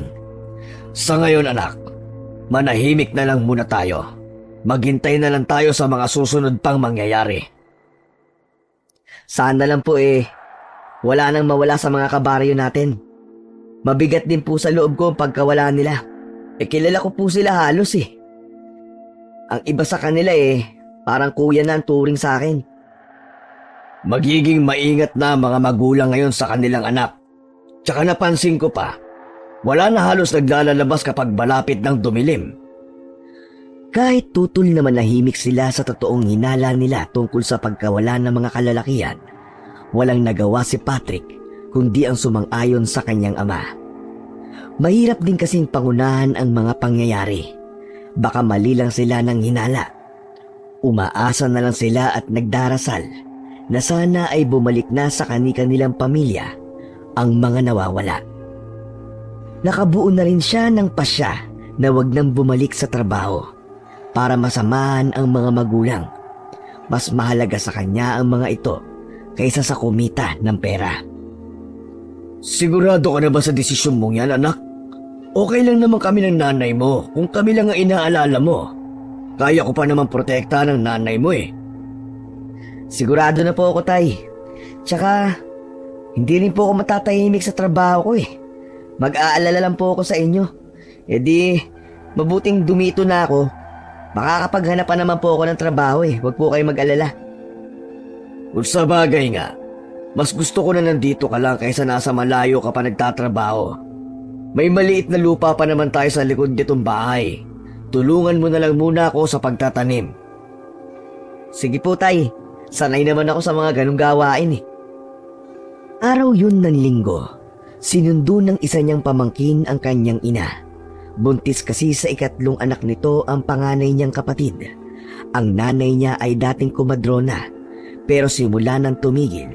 Sa ngayon, anak, manahimik na lang muna tayo. Maghintay na lang tayo sa mga susunod pang mangyayari. Sana lang po wala nang mawala sa mga kabaryo natin. Mabigat din po sa loob ko ang pagkawala nila. Kilala ko po sila halos eh. Ang iba sa kanila parang kuya na ang turing sa akin. Magiging maingat na ang mga magulang ngayon sa kanilang anak. Tsaka napansin ko pa, wala na halos naglalabas kapag malapit ng dumilim. Kahit tutol na manahimik sila sa totoong hinala nila tungkol sa pagkawala ng mga kalalakihan, walang nagawa si Patrick kundi ang sumang-ayon sa kanyang ama. Mahirap din kasing pangunahan ang mga pangyayari. Baka mali lang sila ng hinala. Umaasa na lang sila at nagdarasal na sana ay bumalik na sa kani-kanilang pamilya ang mga nawawala. Nakabuo na rin siya ng pasya na wag nang bumalik sa trabaho para masamahan ang mga magulang. Mas mahalaga sa kanya ang mga ito kaysa sa kumita ng pera. Sigurado ka na ba sa desisyon mong yan, anak? Okay lang naman kami ng nanay mo kung kami lang ang inaalala mo. Kaya ko pa naman protektahan ng nanay mo eh. Sigurado na po ako, tay. Tsaka, hindi rin po ako matatahimik sa trabaho ko eh. Mag-aalala lang po ako sa inyo. Mabuting dumito na ako. Makakapaghanap pa naman po ako ng trabaho eh. Huwag po kayo mag-alala. Kung sa bagay nga, mas gusto ko na nandito ka lang kaysa nasa malayo ka pa nagtatrabaho. May maliit na lupa pa naman tayo sa likod nitong bahay. Tulungan mo na lang muna ako sa pagtatanim. Sige po, tay. Sanay naman ako sa mga ganong gawain eh. Araw yun ng linggo. Sinundo ng isa niyang pamangkin ang kanyang ina. Buntis kasi sa ikatlong anak nito ang panganay niyang kapatid. Ang nanay niya ay dating kumadrona, pero simula nang tumigil,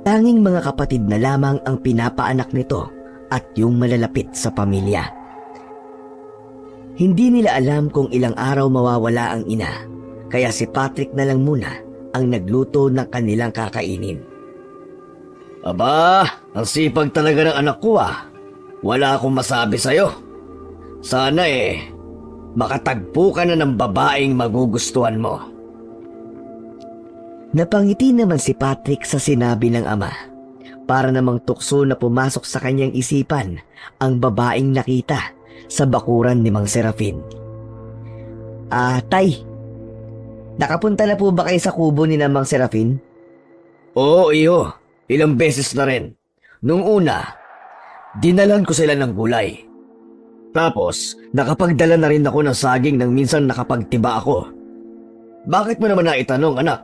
tanging mga kapatid na lamang ang pinapaanak nito at yung malalapit sa pamilya. Hindi nila alam kung ilang araw mawawala ang ina, kaya si Patrick na lang muna ang nagluto ng kanilang kakainin. Aba, ang sipag talaga ng anak ko ah. Wala akong masabi sa'yo. Sana makatagpo ka na ng babaeng magugustuhan mo. Napangiti naman si Patrick sa sinabi ng ama. Para namang tukso na pumasok sa kanyang isipan ang babaeng nakita sa bakuran ni Mang Serafin. Tay, nakapunta na po ba kayo sa kubo ni Mang Serafin? Oo, iyo. Ilang beses na rin. Nung una, dinalan ko sila ng gulay. Tapos, nakapagdala na rin ako ng saging nang minsan nakapagtiba ako. Bakit mo naman naitanong, anak?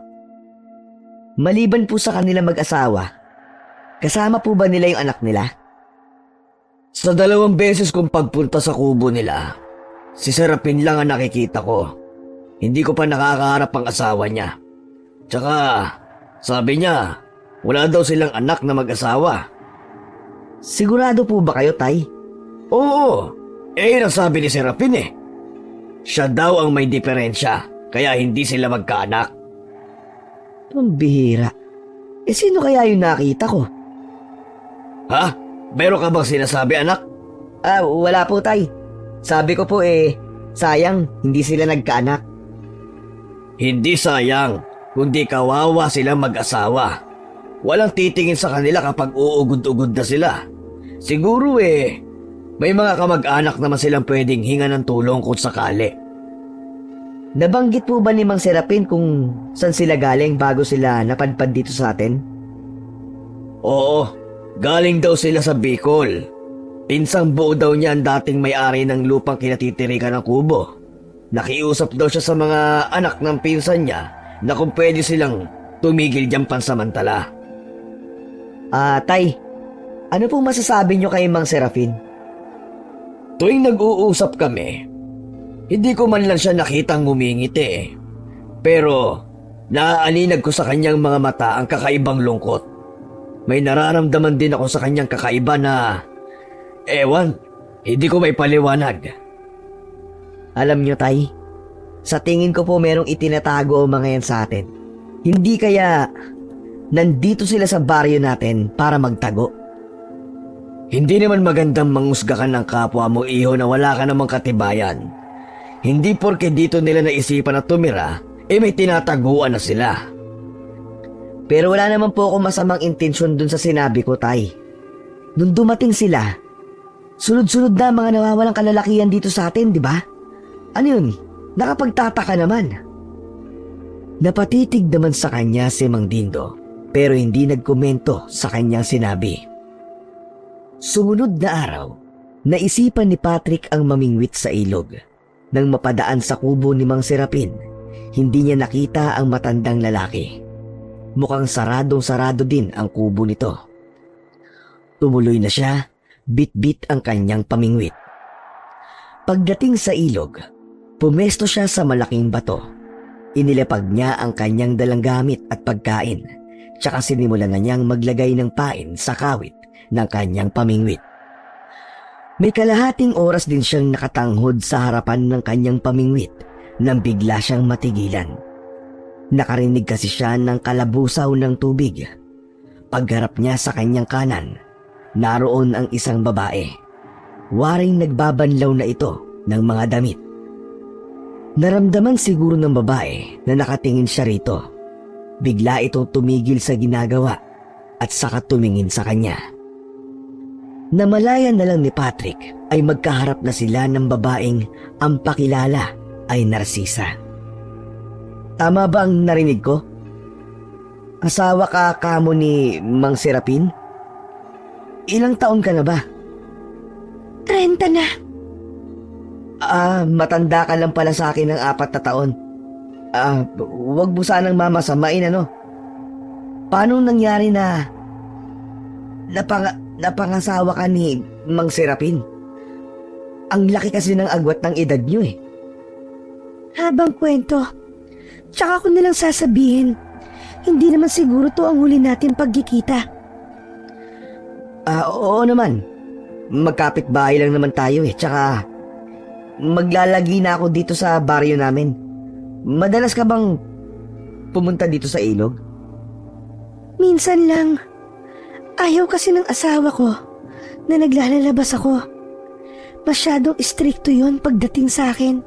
Maliban po sa kanila mag-asawa, kasama po ba nila yung anak nila? Sa 2 beses kong pagpunta sa kubo nila, si Serapin lang ang nakikita ko. Hindi ko pa nakakaharap ang asawa niya. Tsaka, sabi niya, wala daw silang anak na mag-asawa. Sigurado po ba kayo, Tay? Oo, yun ang sabi ni Serapin Siya daw ang may diferensya, kaya hindi sila magkaanak. Pambihira. Sino kaya yung nakita ko? Ha? Meron ka bang sinasabi, anak? Wala po, Tay. Sabi ko po sayang, hindi sila nagkaanak. Hindi sayang, kundi kawawa silang mag-asawa. Walang titingin sa kanila kapag uugod-ugod na sila. Siguro may mga kamag-anak naman silang pwedeng hinga ng tulong kung sakali. Nabanggit po ba ni Mang Serapin kung saan sila galing bago sila napadpad dito sa atin? Oo, galing daw sila sa Bicol. Pinsang buo daw niya ang dating may-ari ng lupang kinatitirikan ng kubo. Nakiusap daw siya sa mga anak ng pinsan niya na kung pwede silang tumigil diyang pansamantala. Tay, ano pong masasabi niyo kay Mang Serafin? Tuwing nag-uusap kami, hindi ko man lang siya nakitang ngumingiti Pero naaaninag ko sa kanyang mga mata ang kakaibang lungkot. May nararamdaman din ako sa kanyang kakaiba na ewan, hindi ko may paliwanag. Alam niyo, Tay, sa tingin ko po merong itinatago ang mga yan sa atin. Hindi kaya nandito sila sa baryo natin para magtago? Hindi naman magandang mangusgakan ng kapwa mo, iho, na wala ka namang katibayan. Hindi porke dito nila naisipan na tumira, may tinataguan na sila. Pero wala naman po ako masamang intensyon dun sa sinabi ko, Tay. Nung dumating sila, sunod-sunod na mga nawawalang kalalakihan dito sa atin, di ba? Ano yun? Nakapagtataka naman. Napatitig naman sa kanya si Mang Dindo, pero hindi nagkomento sa kanyang sinabi. Sumunod na araw, naisipan ni Patrick ang mamingwit sa ilog. Nang mapadaan sa kubo ni Mang Serapin, hindi niya nakita ang matandang lalaki. Mukhang saradong-sarado din ang kubo nito. Tumuloy na siya, bit-bit ang kanyang pamingwit. Pagdating sa ilog, pumesto siya sa malaking bato. Inilapag niya ang kanyang dalang gamit at pagkain, tsaka sinimulan na niyang maglagay ng pain sa kawit ng kanyang pamingwit. May kalahating oras din siyang nakatanghod sa harapan ng kanyang pamingwit nang bigla siyang matigilan. Nakarinig kasi siya ng kalabusaw ng tubig. Pagharap niya sa kanyang kanan, naroon ang isang babae. Waring nagbabanlaw na ito ng mga damit. Naramdaman siguro ng babae na nakatingin siya rito. Bigla itong tumigil sa ginagawa at saka tumingin sa kanya. Namalayan na lang ni Patrick ay magkaharap na sila ng babaeng ang pakilala ay Narcisa. Tama ba ang narinig ko? Asawa ka kamo ni Mang Serapin? Ilang taon ka na ba? 30 na. Matanda ka lang pala sa akin ng 4 na taon. Wag mo sanang mamasamain, ano? Paano nangyari na napangasawa ka ni Mang Serapin? Ang laki kasi ng agwat ng edad niyo eh. Habang kwento, tsaka ko nilang sasabihin, hindi naman siguro to ang huli natin pagkikita. Oo naman. Magkapit-bahay lang naman tayo eh. Tsaka maglalagi na ako dito sa baryo namin. Madalas ka bang pumunta dito sa ilog? Minsan lang. Ayaw kasi ng asawa ko na naglalabas ako. Masyadong istrikto yon pagdating sa akin.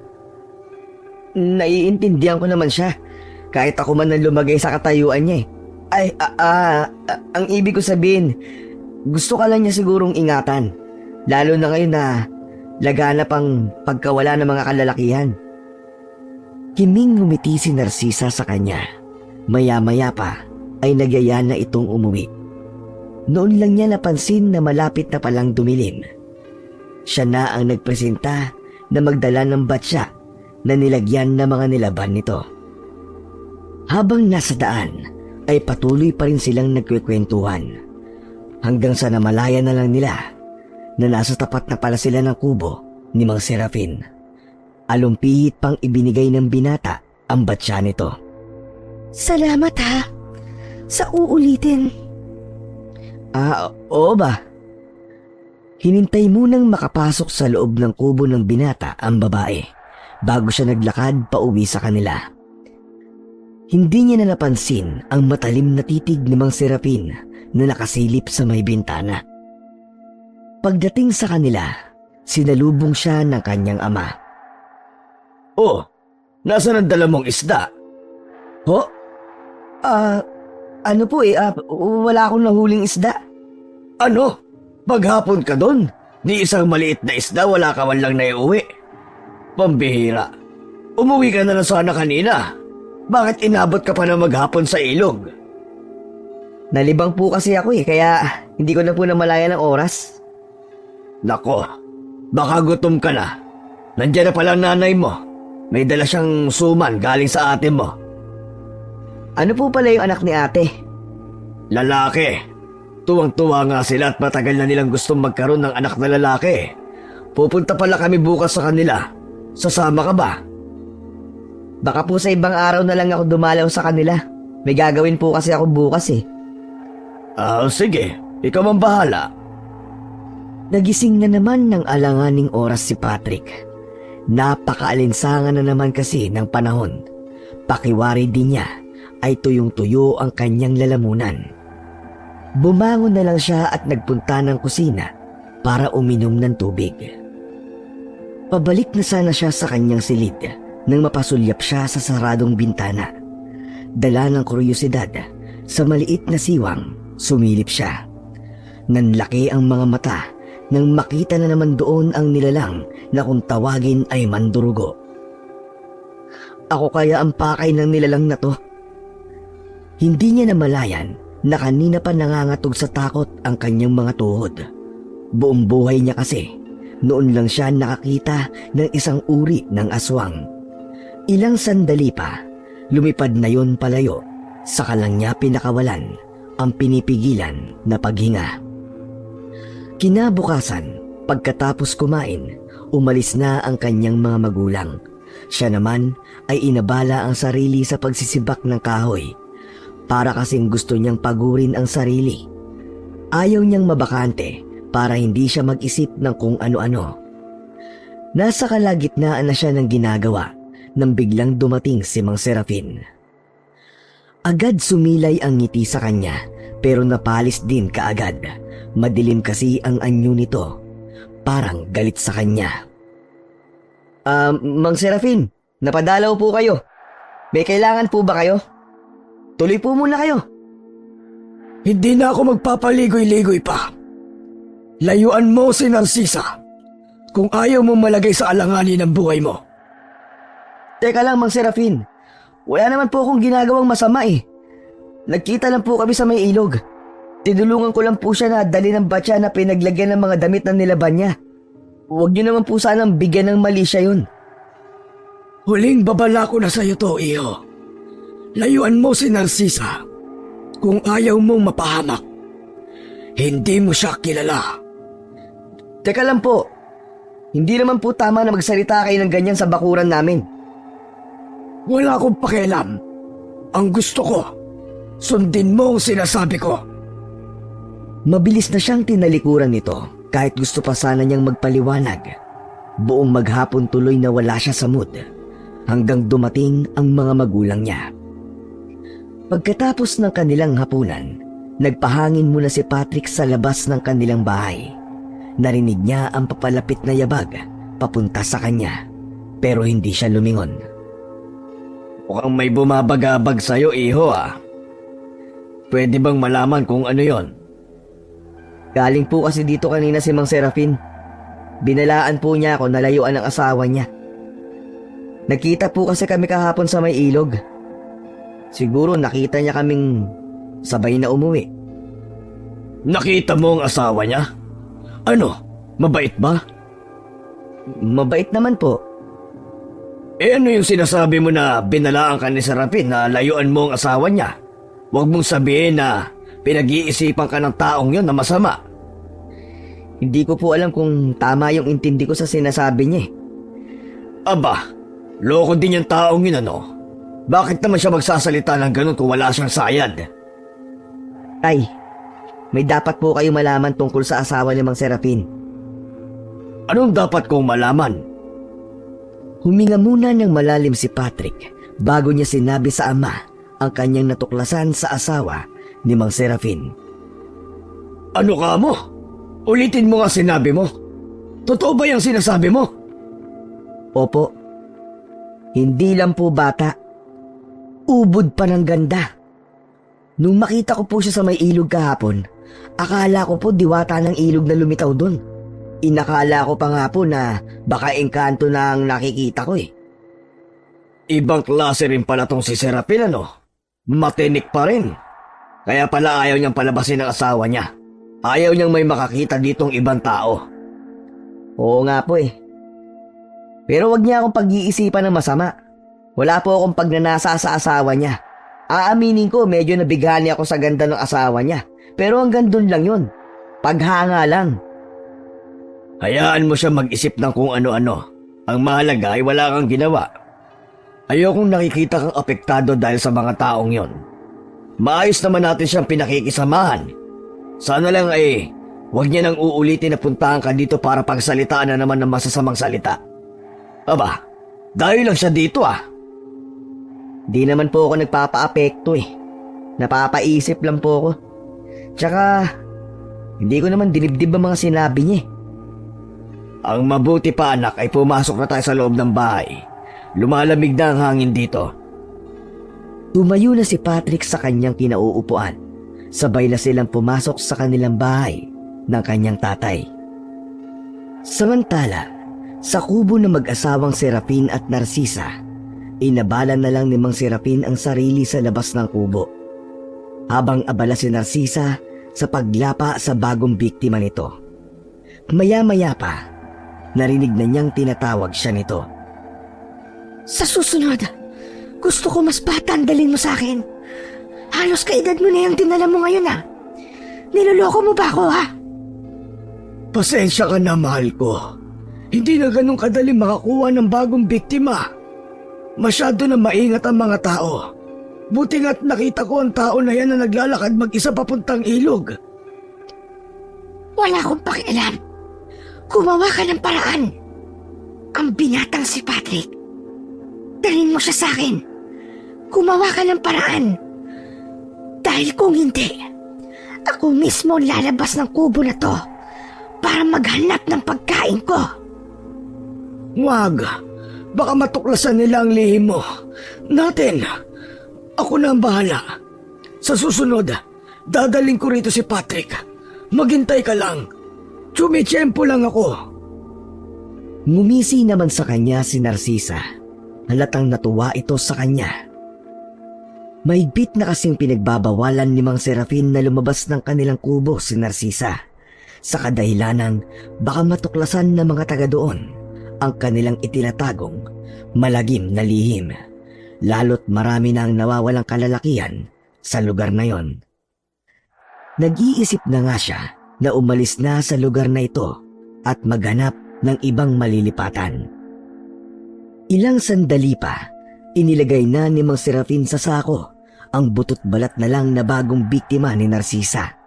Naiintindihan ko naman siya. Kahit ako man ang lumagay sa katayuan niya eh. Ang ibig ko sabihin, gusto ka lang niya sigurong ingatan. Lalo na ngayon na laganap ang pagkawala ng mga kalalakihan. Kiming ngumiti si Narcisa sa kanya. Maya-maya pa ay nagyaya na itong umuwi. Noon lang niya napansin na malapit na palang dumilim. Siya na ang nagpresenta na magdala ng batya na nilagyan ng mga nilaban nito. Habang nasa daan, ay patuloy pa rin silang nagkwekwentuhan. Hanggang sa namalaya na lang nila na nasa tapat na pala sila ng kubo ni Mang Serafin. Alumpihit pang ibinigay ng binata ang batya nito. Salamat ha, sa uulitin. Oo ba? Hinintay munang makapasok sa loob ng kubo ng binata ang babae bago siya naglakad pauwi sa kanila. Hindi niya na napansin ang matalim na titig ni Mang Serafin na nakasilip sa may bintana. Pagdating sa kanila, sinalubong siya ng kanyang ama. Oh, nasaan ang dala mong isda? Ho? Ano po wala akong nahuling isda. Ano? Maghapon ka doon? Ni isang maliit na isda wala ka man lang naiuwi. Pambihira. Umuwi ka na lang sana kanina. Bakit inabot ka pa na maghapon sa ilog? Nalibang po kasi ako kaya hindi ko na po namalaya ng oras. Nako, baka gutom ka na. Nandiyan na pala ang nanay mo. May dala siyang suman galing sa ate mo. Ano po pala yung anak ni ate? Lalaki. Tuwang-tuwa nga sila at matagal na nilang gustong magkaroon ng anak na lalaki. Pupunta pala kami bukas sa kanila. Sasama ka ba? Baka po sa ibang araw na lang ako dumalaw sa kanila. May gagawin po kasi ako bukas eh. Sige. Ikaw ang bahala. Nagising na naman ng alanganing oras si Patrick. Napakaalinsangan na naman kasi ng panahon. Pakiwari din niya ay tuyong-tuyo ang kanyang lalamunan. Bumangon na lang siya at nagpunta ng kusina para uminom ng tubig. Pabalik na sana siya sa kanyang silid nang mapasulyap siya sa saradong bintana. Dala ng kuryosidad, sa maliit na siwang, sumilip siya. Nanlaki ang mga mata nang makita na naman doon ang nilalang na kung tawagin ay mandurugo. Ako kaya ang pakay ng nilalang na to? Hindi niya namalayan na kanina pa nangangatog sa takot ang kanyang mga tuhod. Buong buhay niya kasi, noon lang siya nakakita ng isang uri ng aswang. Ilang sandali pa, lumipad na yon palayo, saka lang niya pinakawalan ang pinipigilan na paghinga. Kinabukasan, pagkatapos kumain, umalis na ang kanyang mga magulang. Siya naman ay inabala ang sarili sa pagsisibak ng kahoy. Para kasing gusto niyang pagurin ang sarili. Ayaw niyang mabakante para hindi siya mag-isip ng kung ano-ano. Nasa kalagitnaan na siya ng ginagawa nang biglang dumating si Mang Serafin. Agad sumilay ang ngiti sa kanya pero napalis din kaagad. Madilim kasi ang anyo nito. Parang galit sa kanya. Mang Serafin, napadalaw po kayo. May kailangan po ba kayo? Tuloy po muna kayo. Hindi na ako magpapaligoy-ligoy pa. Layuan mo si Narcisa kung ayaw mo malagay sa alanganin ang buhay mo. Teka lang, Mang Serafin. Wala naman po akong ginagawang masama eh. Nagkita lang po kami sa may ilog. Tinulungan ko lang po siya na dali ng batya na pinaglagyan ng mga damit na nilaban niya. Huwag niyo naman po sanang bigyan ng mali siya yun. Huling babala ko na sa'yo to, iho. Layuan mo si Narcisa kung ayaw mong mapahamak. Hindi mo siya kilala. Teka lang po. Hindi naman po tama na magsalita kayo ng ganyan sa bakuran namin. Wala akong pakialam. Ang gusto ko, sundin mo ang sinasabi ko. Mabilis na siyang tinalikuran nito kahit gusto pa sana niyang magpaliwanag. Buong maghapon tuloy na wala siya sa mood hanggang dumating ang mga magulang niya. Pagkatapos ng kanilang hapunan, Nagpahangin muna si Patrick sa labas ng kanilang bahay. Narinig niya ang papalapit na yabag papunta sa kanya, pero hindi siya lumingon. Mukhang may bumabagabag sa'yo, iho ah. Pwede bang malaman kung ano yon? Galing po kasi dito kanina si Mang Serafin. Binalaan po niya ako na layuan ng asawa niya. Nagkita po kasi kami kahapon sa may ilog. Siguro nakita niya kaming sabay na umuwi. Nakita mo ang asawa niya? Ano, mabait ba? Mabait naman po. Eh ano yung sinasabi mo na binalaan ka ni Serafin na layuan mo ang asawa niya? Huwag mong sabihin na pinag-iisipan ka ng taong yon na masama. Hindi ko po alam kung tama yung intindi ko sa sinasabi niya. Aba, loko din yung taong yun ano? Bakit naman siya magsasalita ng ganun kung wala siyang sayad? Tay, may dapat po kayo malaman tungkol sa asawa ni Mang Serafin. Anong dapat kong malaman? Huminga muna ng malalim si Patrick bago niya sinabi sa ama ang kanyang natuklasan sa asawa ni Mang Serafin. Ano ka mo? Ulitin mo nga sinabi mo. Totoo ba yung sinasabi mo? Opo. Hindi lang po bata. Ubod pa ng ganda. Nung makita ko po siya sa may ilog kahapon, akala ko po diwata ng ilog na lumitaw doon. Inakala ko pa nga po na baka engkanto na ang nakikita ko eh. Ibang klase rin pala tong si Serafin ano? Matinik pa rin. Kaya pala ayaw niyang palabasin ang asawa niya. Ayaw niyang may makakita ditong ibang tao. Oo nga po eh. Pero wag niya akong pag-iisipan ng masama. Wala po akong pagnanasa sa asawa niya. Aaminin ko medyo nabighani ako sa ganda ng asawa niya. Pero hanggang dun lang yun. Paghanga lang. Hayaan mo siya mag-isip ng kung ano-ano. Ang mahalaga ay wala kang ginawa. Ayokong nakikita kang apektado dahil sa mga taong yon. Maayos naman natin siyang pinakikisamahan. Sana lang ay huwag niya nang uulitin na puntahan ka dito para pagsalitaan na naman ng masasamang salita. Aba, dahil lang siya dito ah. Di naman po ako nagpapa-apekto eh. Napapaisip lang po ako. Tsaka, hindi ko naman dinibdib ang mga sinabi niya eh. Ang mabuti pa anak ay pumasok na tayo sa loob ng bahay. Lumalamig na ang hangin dito. Tumayo na si Patrick sa kanyang kinauupuan. Sabay na silang pumasok sa kanilang bahay ng kanyang tatay. Samantala, sa kubo ng mag-asawang Serafin at Narcisa, inabalan na lang ni Mang Serafin ang sarili sa labas ng kubo. Habang abala si Narcisa sa paglapa sa bagong biktima nito. Maya-maya pa, narinig na niyang tinatawag siya nito. Sa susunod, gusto ko mas bata ang dalhin mo sa akin. Halos kaedad mo na yung dinala mo ngayon ah. Niloloko mo ba ako ha? Pasensya ka na mahal ko. Hindi na ganun kadali makakuha ng bagong biktima. Masyado na maingat ang mga tao. Buti nga't nakita ko ang tao na yan na naglalakad mag-isa papuntang ilog. Wala akong pakialam. Gumawa ka ng paraan. Ang binatang si Patrick. Dalhin mo siya sa akin. Gumawa ka ng paraan. Dahil kung hindi, ako mismo ang lalabas ng kubo na to para maghanap ng pagkain ko. Wag. Baka matuklasan nila ang lihim mo. Natin. Ako na ang bahala. Sa susunod, dadaling ko rito si Patrick. Maghintay ka lang. Tsumitsyempo lang ako. Ngumisi naman sa kanya si Narcisa. Halatang natuwa ito sa kanya. Mahigpit na kasing pinagbabawalan ni Mang Serafin na lumabas ng kanilang kubo si Narcisa. Sa kadahilanang baka matuklasan ng mga taga doon ang kanilang itinatagong malagim na lihim. Lalo't marami na ang nawawalang kalalakihan sa lugar na yon. Nag-iisip na nga siya na umalis na sa lugar na ito at maghanap ng ibang malilipatan. Ilang sandali pa, inilagay na ni Mang Serafin sa sako ang butot balat na lang na bagong biktima ni Narcisa.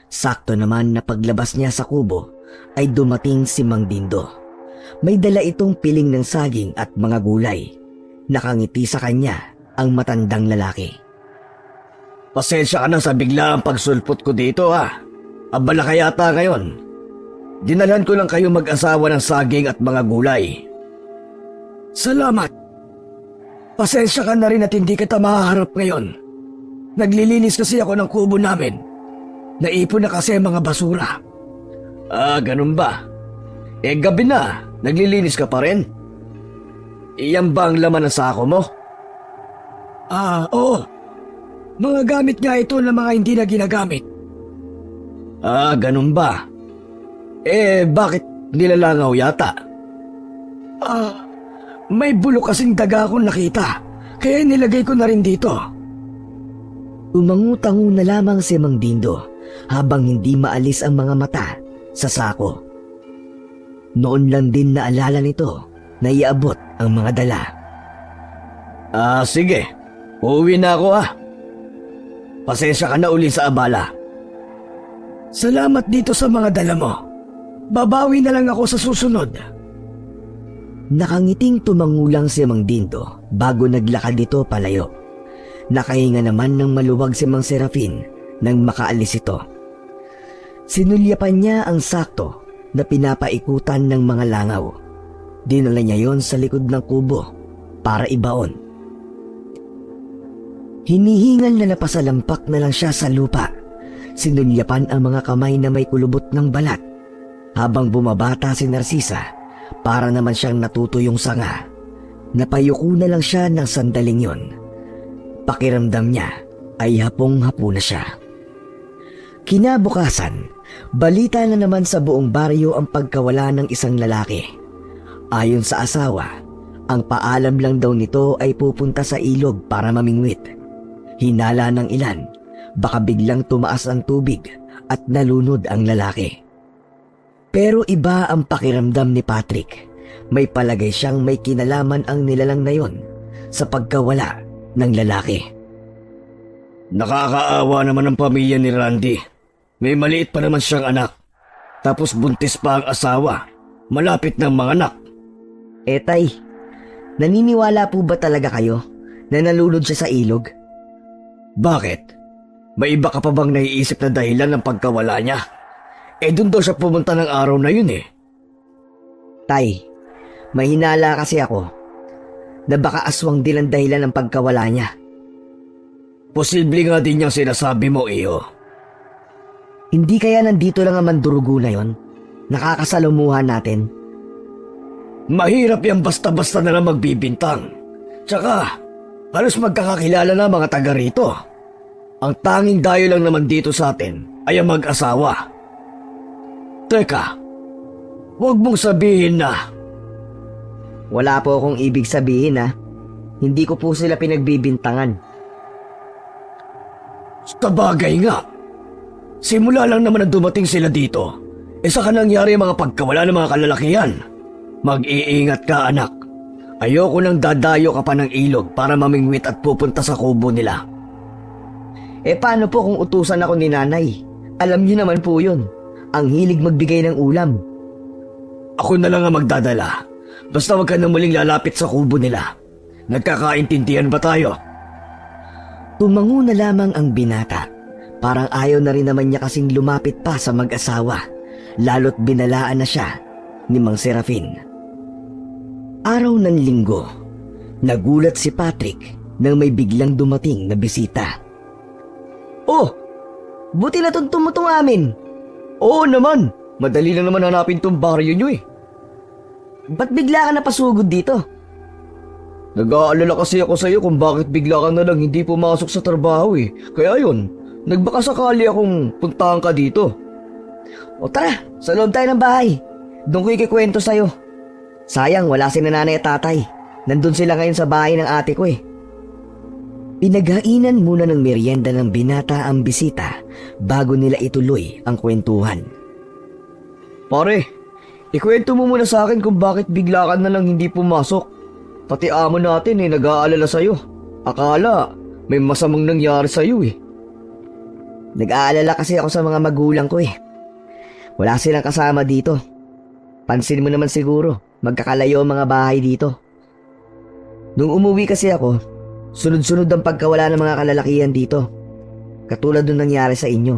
Sakto naman na paglabas niya sa kubo ay dumating si Mang Dindo. May dala itong piling ng saging at mga gulay. Nakangiti sa kanya ang matandang lalaki. Pasensya ka na sa biglaang pagsulpot ko dito ha. Abala ka yata ngayon. Dinalhan ko lang kayo mag-asawa ng saging at mga gulay. Salamat. Pasensya ka na rin at hindi kita mahaharap ngayon. Naglilinis kasi ako ng kubo namin. Naipon na kasi ang mga basura. Ah, ganun ba? Gabi na. Naglilinis ka pa rin? Iyan ba ang laman ng sako mo? Ah, oo. Mga gamit nga ito na mga hindi na ginagamit. Ah, ganun ba? Bakit nilalangaw yata? May bulok kasing daga akong nakita, kaya nilagay ko na rin dito. Umangutango na lamang si Mang Dindo habang hindi maalis ang mga mata sa sako. Noon lang din naalala nito na iabot ang mga dala. Sige. Uuwi na ako Pasensya ka na uli sa abala. Salamat dito sa mga dala mo. Babawi na lang ako sa susunod. Nakangiting tumangulang si Mang Dindo bago naglakad ito palayo. Nakahinga naman ng maluwag si Mang Serafin nang makaalis ito. Sinulyapan niya ang sakto na pinapaikutan ng mga langaw. Dinala niya yon sa likod ng kubo para ibaon. Hinihingal na napasalampak na lang siya sa lupa. Sinulyapan ang mga kamay na may kulubot ng balat habang bumabata si Narcisa para naman siyang natutuyong sanga. Napayuko na lang siya ng sandaling yon. Pakiramdam niya ay hapong-hapo na siya. Kinabukasan, balita na naman sa buong baryo ang pagkawala ng isang lalaki. Ayon sa asawa, ang paalam lang daw nito ay pupunta sa ilog para mamingwit. Hinala ng ilan, baka biglang tumaas ang tubig at nalunod ang lalaki. Pero iba ang pakiramdam ni Patrick. May palagay siyang may kinalaman ang nilalang na yon sa pagkawala ng lalaki. Nakakaawa naman ang pamilya ni Randy. May maliit pa naman siyang anak. Tapos buntis pa ang asawa. Malapit ng mga anak. Tay, naniniwala po ba talaga kayo na nalunod siya sa ilog? Bakit? May iba ka pa bang naiisip na dahilan ng pagkawala niya? Doon daw siya pumunta ng araw na yun Tay, may hinala kasi ako na baka aswang din ang dahilan ng pagkawala niya. Posible nga din yung sinasabi mo, Iyo. Hindi kaya nandito lang ang mandurugo na yon? Nakakasalumuhan natin. Mahirap yan basta-basta na lang magbibintang. Tsaka, halos magkakakilala na mga taga rito. Ang tanging dayo lang naman dito sa atin ay ang mag-asawa. Teka, huwag mong sabihin na. Wala po akong ibig sabihin Hindi ko po sila pinagbibintangan. Sa bagay nga, simula lang naman na dumating sila dito, saka nangyari ang mga pagkawala ng mga kalalakihan. Mag-iingat ka, anak. Ayoko nang dadayo ka pa ng ilog para mamingwit at pupunta sa kubo nila. Paano po kung utusan ako ni nanay? Alam niyo naman po yun. Ang hilig magbigay ng ulam. Ako na lang ang magdadala. Basta wag ka na muling lalapit sa kubo nila. Nagkakaintindihan ba tayo? Tumango na lamang ang binata. Parang ayaw na rin naman niya kasing lumapit pa sa mag-asawa. Lalo't binalaan na siya ni Mang Serafin. Araw ng linggo, nagulat si Patrick nang may biglang dumating na bisita. Oh! Buti na tumutong amin. Oo naman. Madali lang naman hanapin tong baryo nyo Ba't bigla ka napasugod dito? Nag-aalala kasi ako sa iyo kung bakit bigla ka na lang hindi pumasok sa trabaho Kaya yun, nagbaka sakali akong puntahan ka dito. O tara, sa loob tayo ng bahay. Doon ko ikikwento sa'yo. Sayang, wala si nanay at tatay. Nandun sila ngayon sa bahay ng ate ko Pinaghainan muna ng merienda ng binata ang bisita bago nila ituloy ang kwentuhan. Pare, ikwento mo muna sa akin kung bakit bigla ka na lang hindi pumasok. Pati amo natin nag-aalala sa'yo. Akala may masamang nangyari sa'yo Nag-aalala kasi ako sa mga magulang ko Wala silang kasama dito. Pansin mo naman siguro, magkakalayo ang mga bahay dito. Nung umuwi kasi ako, sunod-sunod ang pagkawala ng mga kalalakihan dito. katulad nung nangyari sa inyo.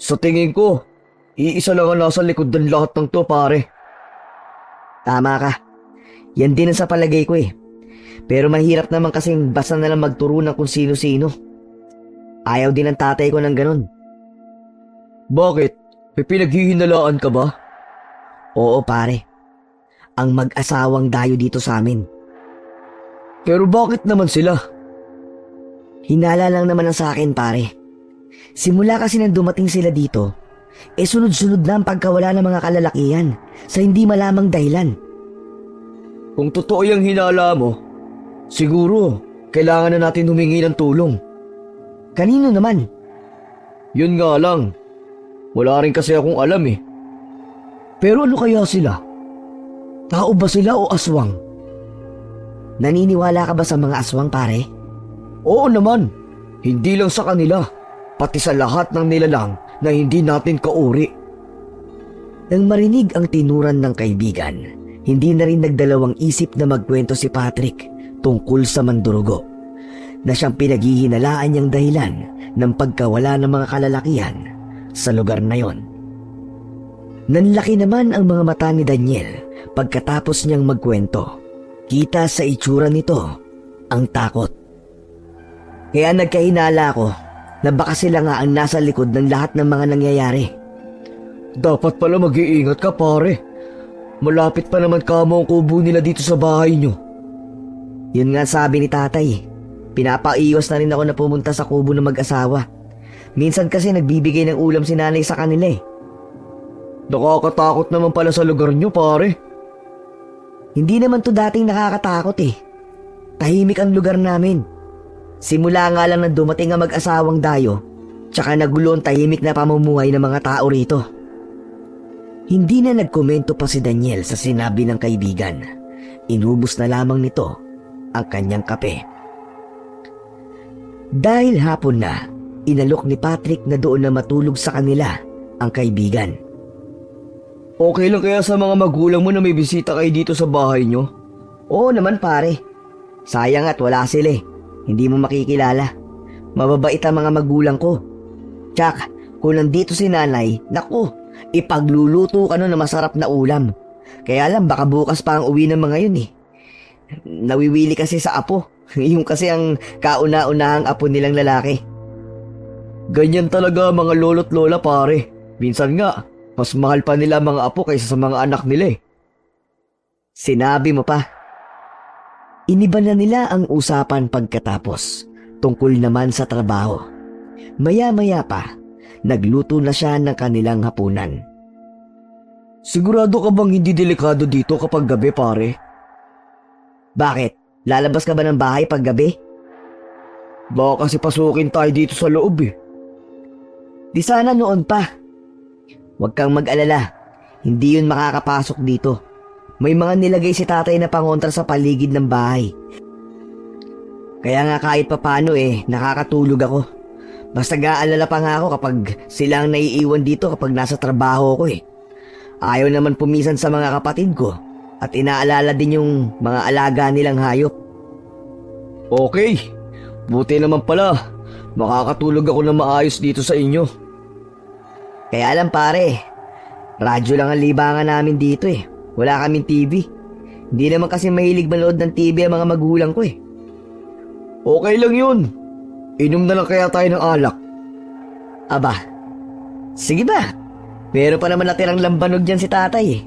Sa tingin ko, iisa lang ang nasa likod ng lahat ng to, pare. Tama ka. Yan din ang sa palagay ko eh. Pero mahirap naman kasing basta na lang magturo ng kung sino-sino. Ayaw din ng tatay ko ng ganun. Bakit? May pinaghihinalaan ka ba? Oo pare. Ang mag-asawang dayo dito sa amin. Pero bakit naman sila? Hinala lang naman ang sa akin pare. Simula kasi nang dumating sila dito, sunod-sunod na ang pagkawala ng mga kalalakihan sa hindi malamang dahilan. Kung totoo yung hinala mo, siguro kailangan na natin humingi ng tulong. Kanino naman? Yun nga lang, wala rin kasi akong alam eh. Pero ano kaya sila? Tao ba sila o aswang? Naniniwala ka ba sa mga aswang pare? Oo naman, hindi lang sa kanila, pati sa lahat ng nilalang na hindi natin kauri. Nang marinig ang tinuran ng kaibigan, hindi na rin nagdalawang isip na magkwento si Patrick tungkol sa mandurugo, na siyang pinaghihinalaan niyang dahilan ng pagkawala ng mga kalalakihan sa lugar na yon. Nanlaki naman ang mga mata ni Daniel pagkatapos niyang magkwento. Kita sa itsura nito ang takot. Kaya nagkahinala ako na baka sila nga ang nasa likod ng lahat ng mga nangyayari. Dapat pala mag-iingat ka, pare. Malapit pa naman kamo ang kubo nila dito sa bahay nyo. Yun nga sabi ni tatay. Pinapaiwas na rin ako na pumunta sa kubo ng mag-asawa. Minsan kasi nagbibigay ng ulam si nanay sa kanila eh. Nakakatakot naman pala sa lugar nyo, pare. Hindi naman to dating nakakatakot eh. Tahimik ang lugar namin. Simula nga lang na dumating ang mag-asawang dayo, tsaka nagulo ang tahimik na pamumuhay ng mga tao rito. Hindi na nagkomento pa si Daniel sa sinabi ng kaibigan. Inubos na lamang nito ang kanyang kape. Dahil hapon na, inalok ni Patrick na doon na matulog sa kanila ang kaibigan. Okay lang kaya sa mga magulang mo na may bisita kayo dito sa bahay nyo? Oo naman pare. Sayang at wala sila eh. Hindi mo makikilala. Mababait ang mga magulang ko. Tsak, kung nandito si nanay, naku, ipagluluto ka nun na masarap na ulam. Kaya lang baka bukas pa ang uwi ng mga yun eh. Nawiwili kasi sa apo. Yung kasi ang kauna-unahang apo nilang lalaki. Ganyan talaga mga lolo't lola, pare. Minsan nga, mas mahal pa nila mga apo kaysa sa mga anak nila eh. Sinabi mo pa. Iniba na nila ang usapan pagkatapos, tungkol naman sa trabaho. Maya-maya pa, nagluto na siya ng kanilang hapunan. Sigurado ka bang hindi delikado dito kapag gabi, pare? Bakit? Lalabas ka ba ng bahay pag gabi? Baka kasi pasukin tayo dito sa loob eh. Di sana noon pa. Huwag kang mag-alala, hindi yun makakapasok dito. May mga nilagay si tatay na pangontra sa paligid ng bahay. Kaya nga kahit papano nakakatulog ako. Basta gaalala pa nga ako kapag sila ang naiiwan dito kapag nasa trabaho ko eh. Ayaw naman pumisan sa mga kapatid ko at inaalala din yung mga alaga nilang hayop. Okay, buti naman pala. Makakatulog ako na maayos dito sa inyo. Kaya lang pare, radyo lang ang libangan namin dito eh. Wala kaming TV. Hindi naman kasi mahilig manood ng TV ang mga magulang ko eh. Okay lang yun. Inom na lang kaya tayo ng alak. Aba, sige ba? Meron pa naman natirang lambanog dyan si tatay eh.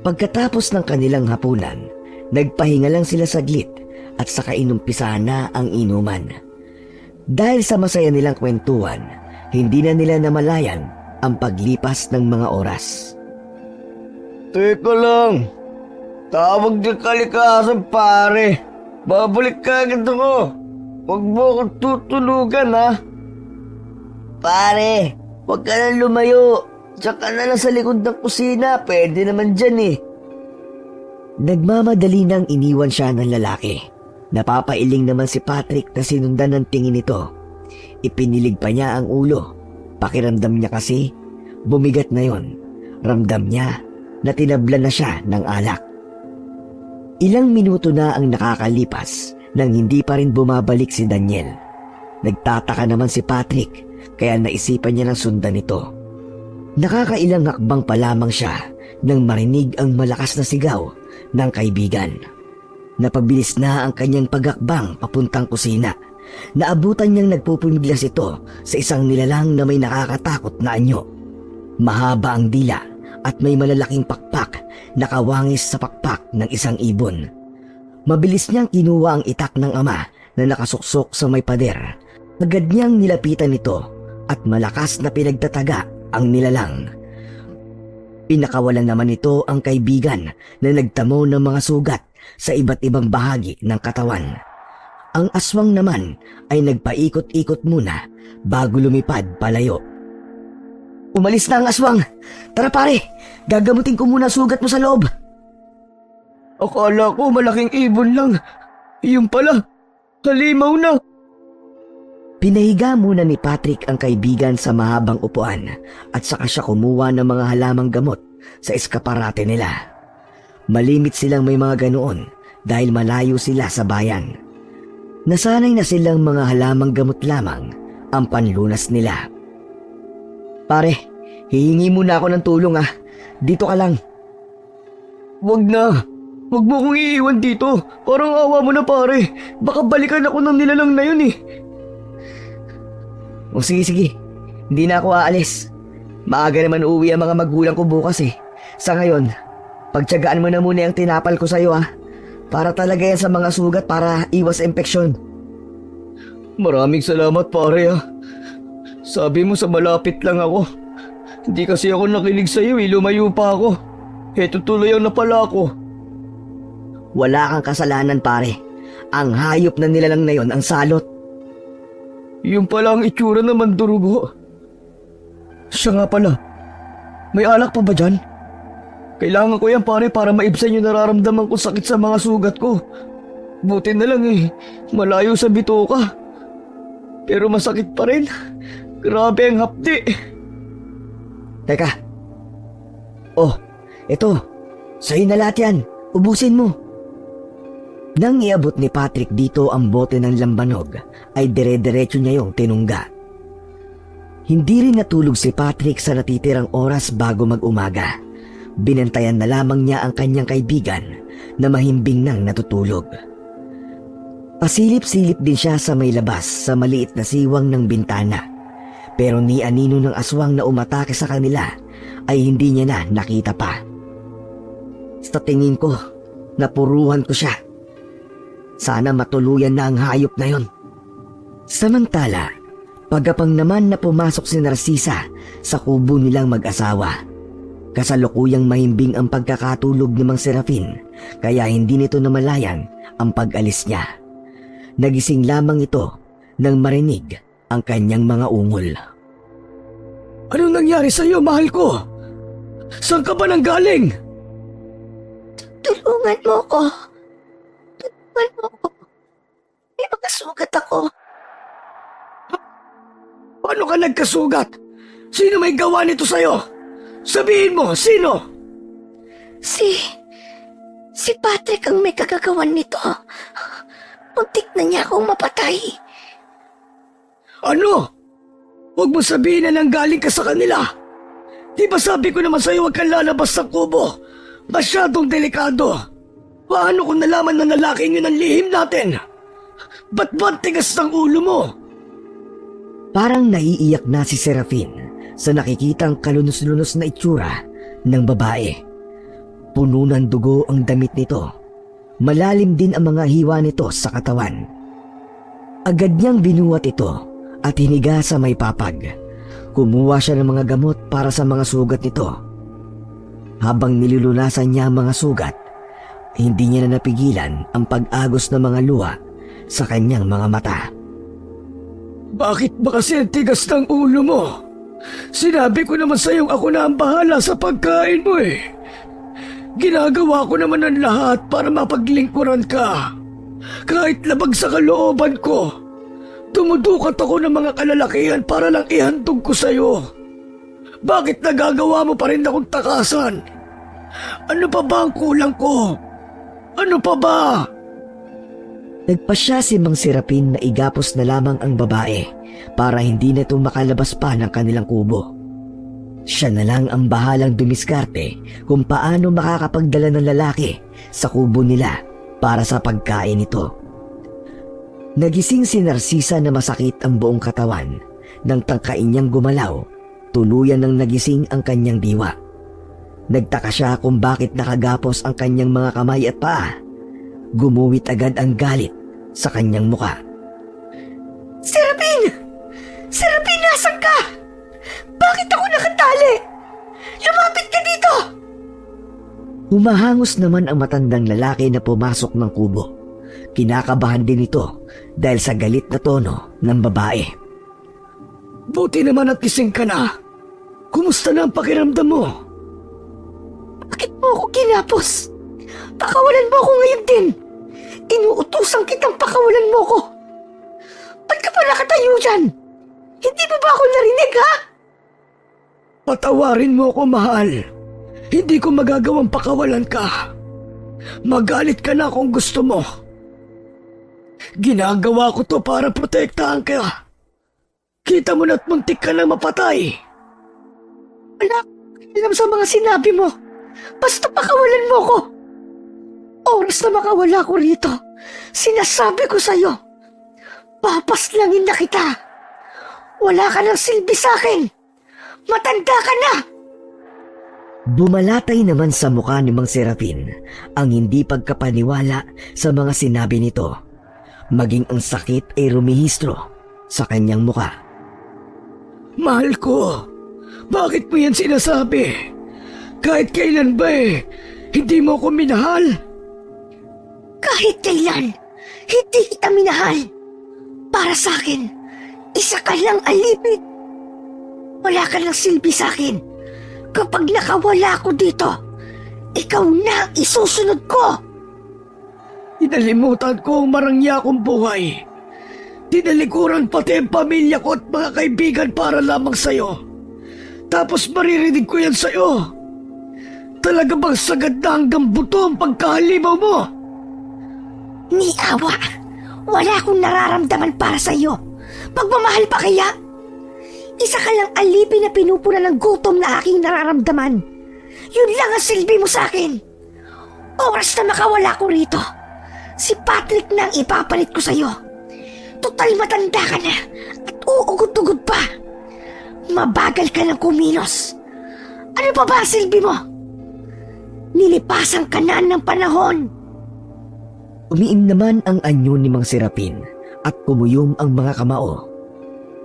Pagkatapos ng kanilang hapunan, nagpahinga lang sila saglit at saka inumpisa na ang inuman. Dahil sa masaya nilang kwentuhan, hindi na nila namalayan ang paglipas ng mga oras. Teka lang. Tawag ng kalikasan, pare. Babalik ka agad ako. Huwag mo akong tutulugan, ha? Pare, huwag ka na lumayo. Tsaka na lang sa likod ng kusina. Pwede naman dyan eh. Nagmamadali nang iniwan siya ng lalaki. Napapailing naman si Patrick na sinundan ng tingin nito. Ipinilig pa niya ang ulo. Pakiramdam niya kasi, bumigat na yon. Ramdam niya na tinablan na siya ng alak. Ilang minuto na ang nakakalipas nang hindi pa rin bumabalik si Daniel. Nagtataka naman si Patrick kaya naisipan niya ng sundan ito. Nakakailang hakbang pa lamang siya nang marinig ang malakas na sigaw ng kaibigan. Napabilis na ang kanyang paghakbang papuntang kusina. Naabutan niyang nagpupumiglas ito sa isang nilalang na may nakakatakot na anyo. Mahaba ang dila at may malalaking pakpak na kawangis sa pakpak ng isang ibon. Mabilis niyang kinuha ang itak ng ama na nakasuksok sa may pader. Agad niyang nilapitan ito at malakas na pinagtataga ang nilalang. Pinakawalan naman ito ang kaibigan na nagtamo ng mga sugat sa iba't ibang bahagi ng katawan. Ang aswang naman ay nagpaikot-ikot muna bago lumipad palayo. Umalis na ang aswang! Tara pare, gagamutin ko muna sugat mo sa loob. Akala ko malaking ibon lang. Yung pala, halimaw na. Pinahiga muna ni Patrick ang kaibigan sa mahabang upuan at saka siya kumuha ng mga halamang gamot sa eskaparate nila. Malimit silang may mga ganoon dahil malayo sila sa bayan. Nasanay na silang mga halamang gamot lamang ang panlunas nila. Pare, hihingi muna ako ng tulong ah. Dito ka lang. Wag na. Wag mo kong iiwan dito. Parang awa mo na pare. Baka balikan ako ng nilalang na yun eh. O sige, hindi na ako aalis. Maaga naman uuwi ang mga magulang ko bukas eh. Sa ngayon, pagtiyagaan mo na muna yung tinapal ko sa'yo ah. Para talaga yan sa mga sugat para iwas infeksyon. Maraming salamat pare ah. Sabi mo sa malapit lang ako. Hindi kasi ako nakinig sa'yo eh, lumayo pa ako. Heto tuloy ang napala ako. Wala kang kasalanan pare. Ang hayop na nilalang na yon ang salot. Yung pala ang itsura ng mandurugo. Siya nga pala. May alak pa ba dyan? Kailangan ko yan pare para maibsan yung nararamdaman ko sakit sa mga sugat ko. Buti na lang eh, malayo sa bituka. Pero masakit pa rin. Grabe ang hapdi. Teka. Oh, ito. Sa'yo na lahat yan. Ubusin mo. Nang iabot ni Patrick dito ang bote ng lambanog, ay dire-diretso niya yung tinungga. Hindi rin natulog si Patrick sa natitirang oras bago mag-umaga. Binantayan na lamang niya ang kanyang kaibigan na mahimbing nang natutulog. Pasilip-silip din siya sa may labas sa maliit na siwang ng bintana. Pero ni anino ng aswang na umatake sa kanila ay hindi niya na nakita pa. Sa tingin ko, napuruhan ko siya. Sana matuluyan na ang hayop na yon. Samantala, pagapang naman na pumasok si Narcisa sa kubo nilang mag-asawa. Kasalukuyang mahimbing ang pagkakatulog ni Mang Serafin kaya hindi nito namalayan ang pag-alis niya. Nagising lamang ito nang marinig ang kanyang mga ungol. Anong nangyari sa iyo, mahal ko? Saan ka ba nanggaling? Tulungan mo ko. Tulungan mo ko. May mga sugat ako. Paano ka nagkasugat? Sino may gawa nito sa'yo? Sabihin mo, sino? Si Patrick ang may kagagawan nito. Muntik na niya akong mapatay. Ano? Huwag mo sabihin na nanggaling ka sa kanila. Di ba sabi ko naman sa'yo huwag kang lalabas sa kubo? Masyadong delikado. Paano kung nalaman na lalaking yun ang lihim natin? Ba't ba tigas ng ulo mo? Parang naiiyak na si Serafin sa nakikitang kalunos-lunos na itsura ng babae. Puno ng dugo ang damit nito. Malalim din ang mga hiwa nito sa katawan. Agad niyang binuhat ito at hiniga sa may papag. Kumuha siya ng mga gamot para sa mga sugat nito. Habang nilulunasan niya ang mga sugat, hindi niya na napigilan ang pag-agos ng mga luha sa kanyang mga mata. Bakit ba kasi ang tigas ng ulo mo? Sinabi ko naman sa'yong ako na ang bahala sa pagkain mo eh. Ginagawa ko naman ang lahat para mapaglingkuran ka. Kahit labag sa kalooban ko, tumudukat ako ng mga kalalakihan para lang ihandog ko sa'yo. Bakit nagagawa mo pa rin akong takasan? Ano pa ba ang kulang ko? Ano pa ba? Nagpasya si Mang Serapin na igapos na lamang ang babae para hindi na ito makalabas pa ng kanilang kubo. Siya na lang ang bahalang dumiskarte kung paano makakapagdala ng lalaki sa kubo nila para sa pagkain nito. Nagising si Narcisa na masakit ang buong katawan nang tangkain niyang gumalaw, tuluyan nang nagising ang kanyang diwa. Nagtaka siya kung bakit nakagapos ang kanyang mga kamay at paa. Gumuwit agad ang galit sa kanyang muka. Serapin! Serapin, nasan ka? Bakit ako nakatali? Lumapit ka dito! Humahangos naman ang matandang lalaki na pumasok ng kubo. Kinakabahan din ito dahil sa galit na tono ng babae. Buti naman at gising ka na. Kumusta na ang pakiramdam mo? Bakit mo ako kinapos? Pakawalan mo ako ngayon din. Inuutusan kitang pakawalan mo ko. Ba't ka pa nakatayo dyan? Hindi mo ba ako narinig, ha? Patawarin mo ako, mahal. Hindi ko magagawang pakawalan ka. Magalit ka na kung gusto mo. Ginagawa ko to para protektahan ka. Kita mo na't muntik ka na mapatay. Wala akong alam sa mga sinabi mo. Basta pakawalan mo ko. Oras na makawala ko rito, sinasabi ko sa'yo, papaslangin na kita. Wala ka ng silbi sa'kin. Matanda ka na. Bumalatay naman sa mukha ni Mang Serapin ang hindi pagkapaniwala sa mga sinabi nito. Maging ang sakit ay rumihistro sa kanyang mukha. Mahal ko, bakit mo yan sinasabi? Kahit kailan ba hindi mo ko minahal? Kahit kailan, hindi kita minahal. Para sa akin, isa ka lang alipit. Wala ka ng silbi sa akin. Kapag nakawala ko dito, ikaw na ang isusunod ko. Inalimutan ko ang marangya kong buhay. Tinalikuran pati ang pamilya ko at mga kaibigan para lamang sa'yo. Tapos maririnig ko yan sa'yo. Talaga bang sagad na hanggang buto ang pagkahalimaw mo? Ni awa, wala akong nararamdaman para sa'yo. Pagmamahal pa kaya? Isa ka lang alipin na pinupuna ng gutom na aking nararamdaman. Yun lang ang silbi mo sa akin. Oras na makawala ko rito, si Patrick na ang ipapalit ko sa'yo. Total matanda ka na at uugod-ugod pa. Mabagal ka ng kumilos. Ano pa ba ang silbi mo? Nilipasan ka na ng panahon. Umiim naman ang anyo ni Mang Serapin at kumuyom ang mga kamao.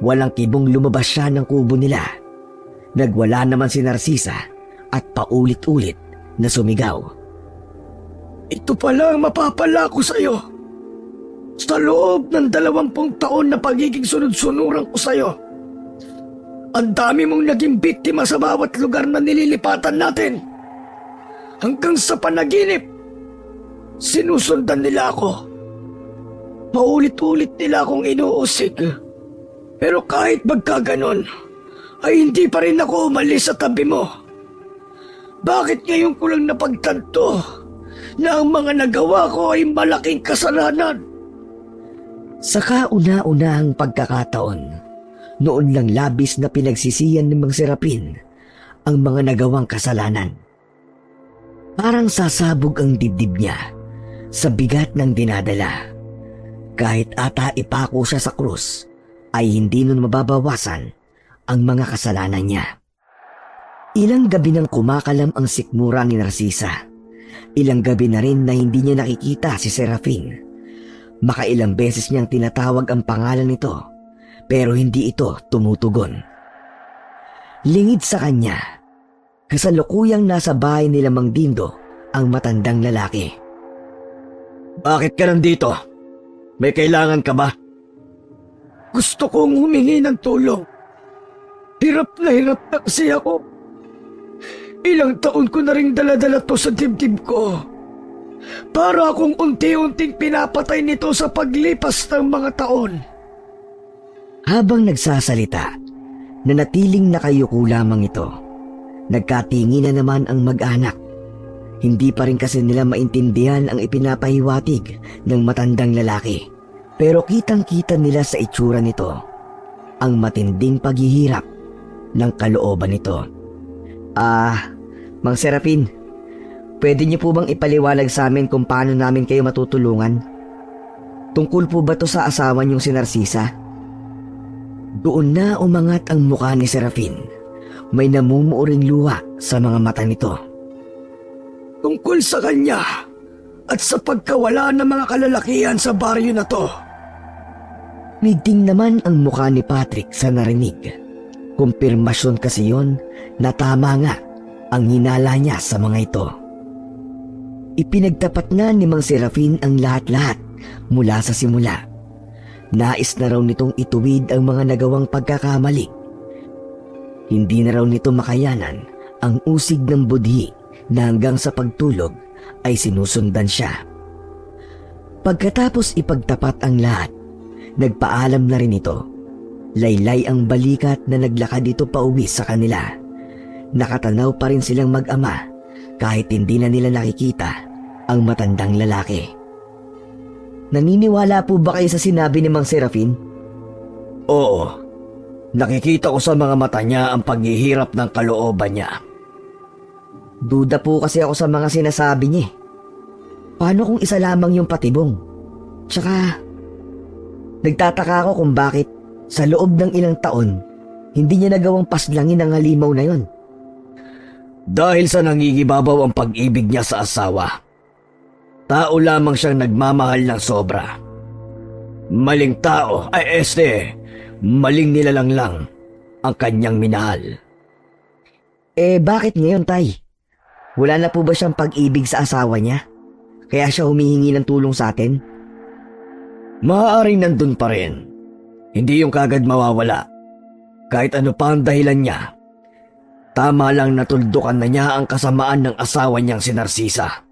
Walang kibong lumabas siya ng kubo nila. Nagwala naman si Narcisa at paulit-ulit na sumigaw. Ito pala ang mapapala ko sa'yo. Sa loob ng 20 taon na pagiging sunod-sunuran ko sa'yo, ang dami mong naging biktima sa bawat lugar na nililipatan natin. Hanggang sa panaginip, sinusundan nila ako. Paulit-ulit nila akong inuusig. Pero kahit magkaganon, ay hindi pa rin ako umalis sa tabi mo. Bakit ngayon ko lang napagtanto na ang mga nagawa ko ay malaking kasalanan? Sa kauna-unahang pagkakataon, noon lang labis na pinagsisiyan ni Mang Serapin ang mga nagawang kasalanan. Parang sasabog ang dibdib niya sa bigat ng dinadala. Kahit ata ipako siya sa krus, ay hindi nun mababawasan ang mga kasalanan niya. Ilang gabi nang kumakalam ang sikmura ni Narcisa. Ilang gabi na rin na hindi niya nakikita si Serafin. Makailang beses niyang tinatawag ang pangalan nito, pero hindi ito tumutugon. Lingid sa kanya, kasalukuyang nasa bahay nila Mang Dindo ang matandang lalaki. Bakit ka nandito? May kailangan ka ba? Gusto kong humingi ng tulong. Hirap na kasi ako. Ilang taon ko na ring daladala to sa dibdib ko. Para akong unti-unting pinapatay nito sa paglipas ng mga taon. Habang nagsasalita, nanatiling nakayuko lamang ito. Nagkatingin na naman ang mag-anak. Hindi pa rin kasi nila maintindihan ang ipinapahiwatig ng matandang lalaki. Pero kitang-kita nila sa itsura nito ang matinding paghihirap ng kalooban nito. Mang Serafin, pwede niyo po bang ipaliwanag sa amin kung paano namin kayo matutulungan? Tungkol po ba to sa asawa niyong si Narcisa? Doon na umangat ang mukha ni Serafin. May namumuuring luha sa mga mata nito. Tungkol sa kanya at sa pagkawala ng mga kalalakihan sa baryo na to. Miding naman ang mukha ni Patrick sa narinig. Kumpirmasyon kasi yon na tama nga ang hinala niya sa mga ito. Ipinagtapat na ni Mang Serafin ang lahat-lahat mula sa simula. Nais na raw nitong ituwid ang mga nagawang pagkakamali. Hindi na raw nito makayanan ang usig ng budhi na hanggang sa pagtulog ay sinusundan siya. Pagkatapos ipagtapat ang lahat, nagpaalam na rin ito. Laylay ang balikat na naglakad ito pauwi sa kanila. Nakatanaw pa rin silang mag-ama kahit hindi na nila nakikita ang matandang lalaki. Naniniwala po ba kayo sa sinabi ni Mang Serafin? Oo, nakikita ko sa mga mata niya ang paghihirap ng kalooban niya. Duda po kasi ako sa mga sinasabi niya. Paano kung isa lamang yung patibong? Tsaka, nagtataka ako kung bakit sa loob ng ilang taon, hindi niya nagawang paslangin ang halimaw na yon. Dahil sa nangigibabaw ang pag-ibig niya sa asawa. Tao lamang siyang nagmamahal ng sobra. Maling tao, maling nilalang lang ang kanyang minahal. Bakit ngayon, Tay? Wala na po ba siyang pag-ibig sa asawa niya? Kaya siya humihingi ng tulong sa atin? Maaaring nandun pa rin. Hindi yung kagad mawawala. Kahit ano pa ang dahilan niya. Tama lang natuldukan na niya ang kasamaan ng asawa niyang si Narcisa.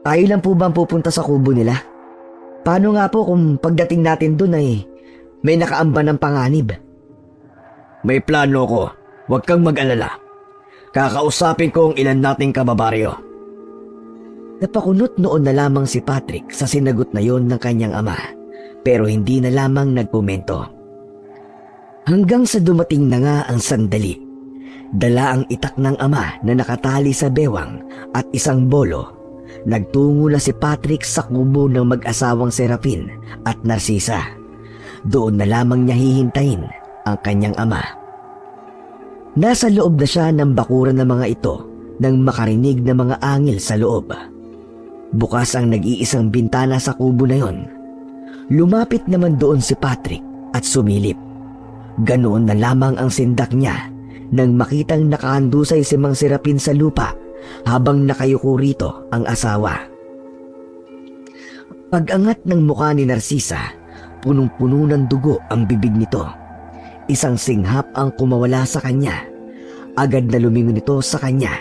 Tayo lang po ba ang pupunta sa kubo nila? Paano nga po kung pagdating natin dun ay may nakaamba ng panganib? May plano ko. Huwag kang mag-alala. Kakausapin ko ang ilan nating kababaryo. Napakunot noon na lamang si Patrick sa sinagot na yon ng kanyang ama, pero hindi na lamang nagkomento. Hanggang sa dumating na nga ang sandali. Dala ang itak ng ama na nakatali sa bewang at isang bolo. Nagtungo na si Patrick sa kubo ng mag-asawang Serafin at Narcisa. Doon na lamang niya hihintayin ang kanyang ama. Nasa loob na siya ng bakuran ng mga ito nang makarinig ng mga angil sa loob. Bukas ang nag-iisang bintana sa kubo na yon. Lumapit naman doon si Patrick at sumilip. Ganoon na lamang ang sindak niya nang makitang nakahandusay si Mang Serafin sa lupa habang nakayuko rito ang asawa. Pag-angat ng mukha ni Narcisa, punong-puno ng dugo ang bibig nito. Isang singhap ang kumawala sa kanya. Agad na lumingon ito sa kanya.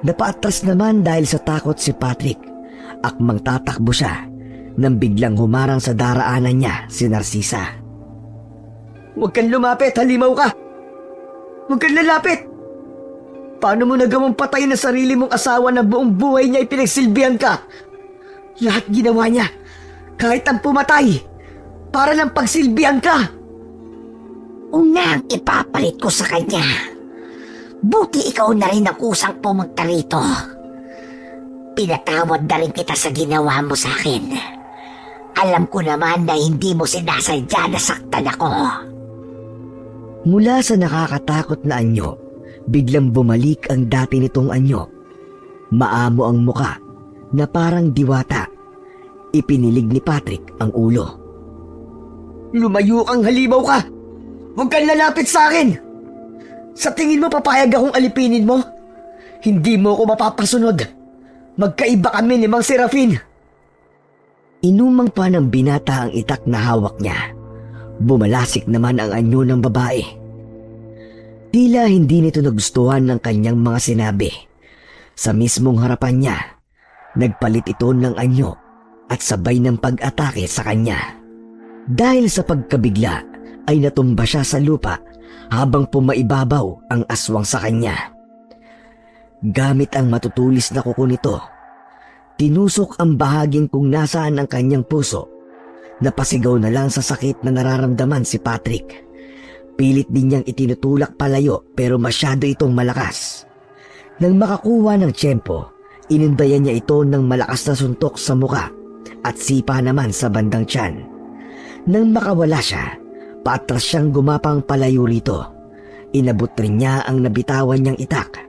Napaatras naman dahil sa takot si Patrick. Akmang tatakbo siya nang biglang humarang sa daraanan niya si Narcisa. Huwag kang lumapit, halimaw ka! Huwag kang lalapit! Paano mo nagawang patay na sarili mong asawa na buong buhay niya ipinagsilbihan ka? Lahat ginawa niya, kahit ang pumatay, para lang pagsilbihan ka. Unang ipapalit ko sa kanya. Buti ikaw na rin ang kusang pumunta rito. Pinatawad na rin kita sa ginawa mo sa akin. Alam ko naman na hindi mo sinasadya na saktan ako. Mula sa nakakatakot na anyo, biglang bumalik ang dati nitong anyo. Maamo ang muka na parang diwata. Ipinilig ni Patrick ang ulo. Lumayo kang halimaw ka! Huwag kang lalapit sa akin! Sa tingin mo papayag akong alipinin mo? Hindi mo ako mapapasunod. Magkaiba kami ni Mang Serafin. Inumang pa ng binata ang itak na hawak niya. Bumalasik naman ang anyo ng babae. Tila hindi nito nagustuhan ng kanyang mga sinabi. Sa mismong harapan niya, nagpalit ito ng anyo at sabay ng pag-atake sa kanya. Dahil sa pagkabigla ay natumba siya sa lupa habang pumaibabaw ang aswang sa kanya. Gamit ang matutulis na kuko nito, tinusok ang bahaging kung nasaan ang kanyang puso. Napasigaw na lang sa sakit na nararamdaman si Patrick. Pilit din niyang itinutulak palayo pero masyado itong malakas. Nang makakuha ng tiyempo, inindayan niya ito ng malakas na suntok sa muka at sipa naman sa bandang tiyan. Nang makawala siya, paatras siyang gumapang palayo rito. Inabot rin niya ang nabitawan niyang itak.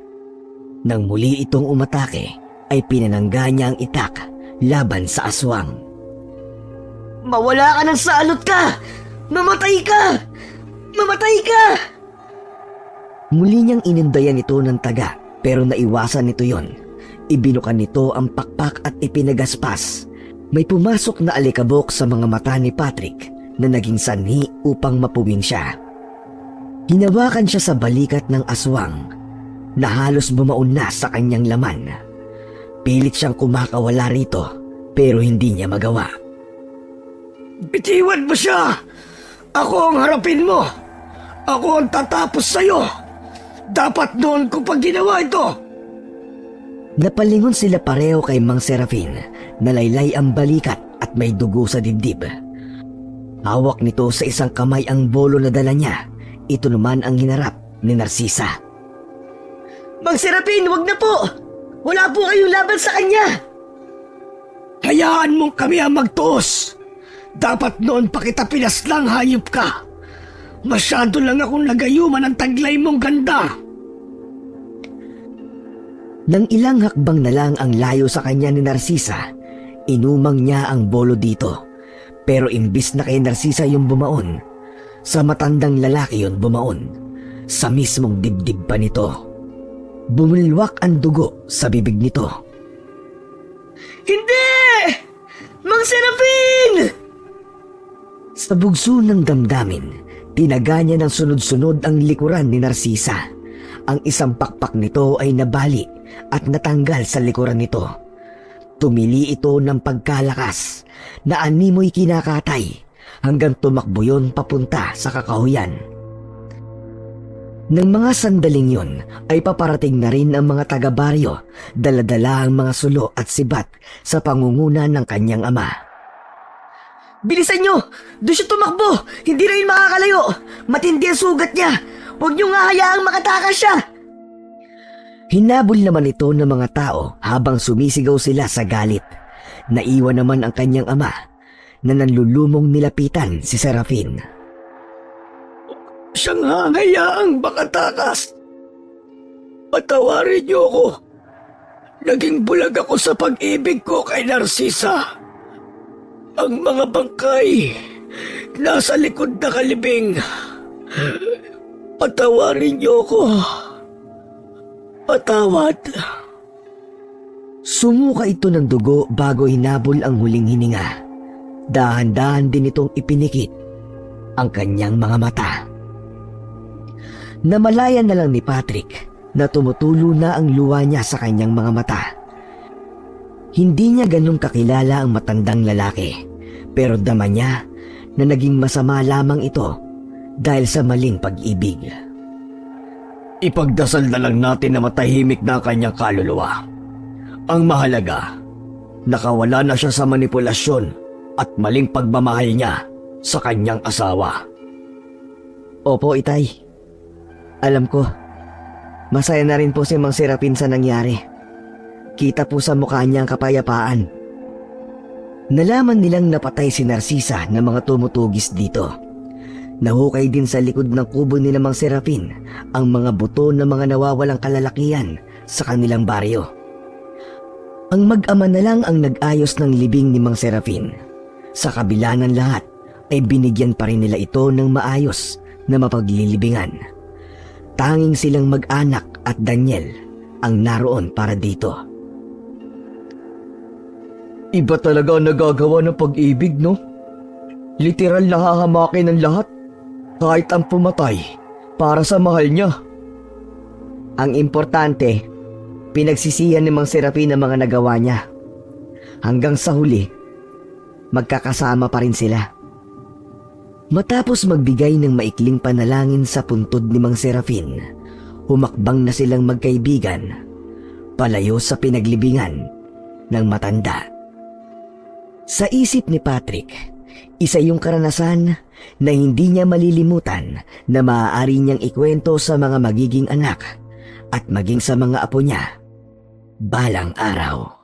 Nang muli itong umatake, ay pinanangga niya ang itak laban sa aswang. Mawala ka ng salot ka! Mamatay ka! Mamatay ka! Muli niyang inindayan ito ng taga pero naiwasan nito yon. Ibinukan nito ang pakpak at ipinagaspas. May pumasok na alikabok sa mga mata ni Patrick na naging sanhi upang mapuwing siya. Hinawakan siya sa balikat ng aswang na halos bumaon na sa kanyang laman. Pilit siyang kumakawala rito pero hindi niya magawa. Bitiwan mo siya! Ako ang harapin mo! Ako ang tatapos sa'yo! Dapat noon ko pag ginawa ito! Napalingon sila pareho kay Mang Serafin. Nalaylay ang balikat at may dugo sa dibdib. Hawak nito sa isang kamay ang bolo na dala niya. Ito naman ang hinarap ni Narcisa. Mang Serapin, wag na po! Wala po kayong laban sa kanya! Hayaan mong kami ang magtuos! Dapat noon pa kita pinaslang, hayop ka! Masyado lang akong nagayuman ang taglay mong ganda! Nang ilang hakbang na lang ang layo sa kanya ni Narcisa, inumang niya ang bolo dito. Pero imbis na kay Narcisa yung bumaon, sa matandang lalaki yon bumaon, sa mismong dibdib pa nito. Bumulwak ang dugo sa bibig nito. Hindi! Mang Serafin! Sa bugso ng damdamin, tinaga niya ng sunod-sunod ang likuran ni Narcisa. Ang isang pakpak nito ay nabali at natanggal sa likuran nito. Tumili ito ng pagkalakas na animoy kinakatay hanggang tumakbo yon papunta sa kakahuyan. Nang mga sandaling yon ay paparating na rin ang mga taga-baryo, dala-dala ang mga sulo at sibat sa pangunguna ng kanyang ama. Bilisan nyo! Doon siya tumakbo! Hindi rin makakalayo! Matindi ang sugat niya! Huwag nyo nga hayaang makatakas siya! Hinabol naman ito ng mga tao habang sumisigaw sila sa galit. Naiwan naman ang kanyang ama na nanlulumong nilapitan si Serafin. Siyang hahayaang makatakas! Patawarin niyo ako! Naging bulag ako sa pag-ibig ko kay Narcisa. Ang mga bangkay nasa likod na kalibing. Patawarin niyo ako. Patawad. Sumuka ito ng dugo bago hinabol ang huling hininga. Dahan-dahan din itong ipinikit ang kanyang mga mata. Namalayan na lang ni Patrick na tumutulo na ang luha niya sa kanyang mga mata. Hindi niya ganun kakilala ang matandang lalaki, pero dama niya na naging masama lamang ito dahil sa maling pag-ibig. Ipagdasal na lang natin na matahimik na ang kanyang kaluluwa. Ang mahalaga, nakawala na siya sa manipulasyon at maling pagmamahal niya sa kanyang asawa. Opo, Itay. Alam ko, masaya na rin po si Mang Serafin sa nangyari. Kita po sa mukha niya ang kapayapaan. Nalaman nilang napatay si Narcisa ng mga tumutugis dito. Nahukay din sa likod ng kubo ni Mang Serafin ang mga buto ng mga nawawalang kalalakihan sa kanilang baryo. Ang mag-ama na lang ang nag-ayos ng libing ni Mang Serafin. Sa kabila ng lahat ay binigyan pa rin nila ito ng maayos na mapaglilibingan. Tanging silang mag-anak at Daniel ang naroon para dito. Iba talaga ang nagagawa ng pag-ibig, no? Literal na hahamakin ng lahat, kahit ang pumatay, para sa mahal niya. Ang importante, pinagsisihan ni Mang Serafin ang mga nagawa niya. Hanggang sa huli, magkakasama pa rin sila. Matapos magbigay ng maikling panalangin sa puntod ni Mang Serafin, humakbang na silang magkaibigan palayo sa pinaglibingan ng matanda. Sa isip ni Patrick, isa yung karanasan na hindi niya malilimutan na maaari niyang ikwento sa mga magiging anak at maging sa mga apo niya balang araw.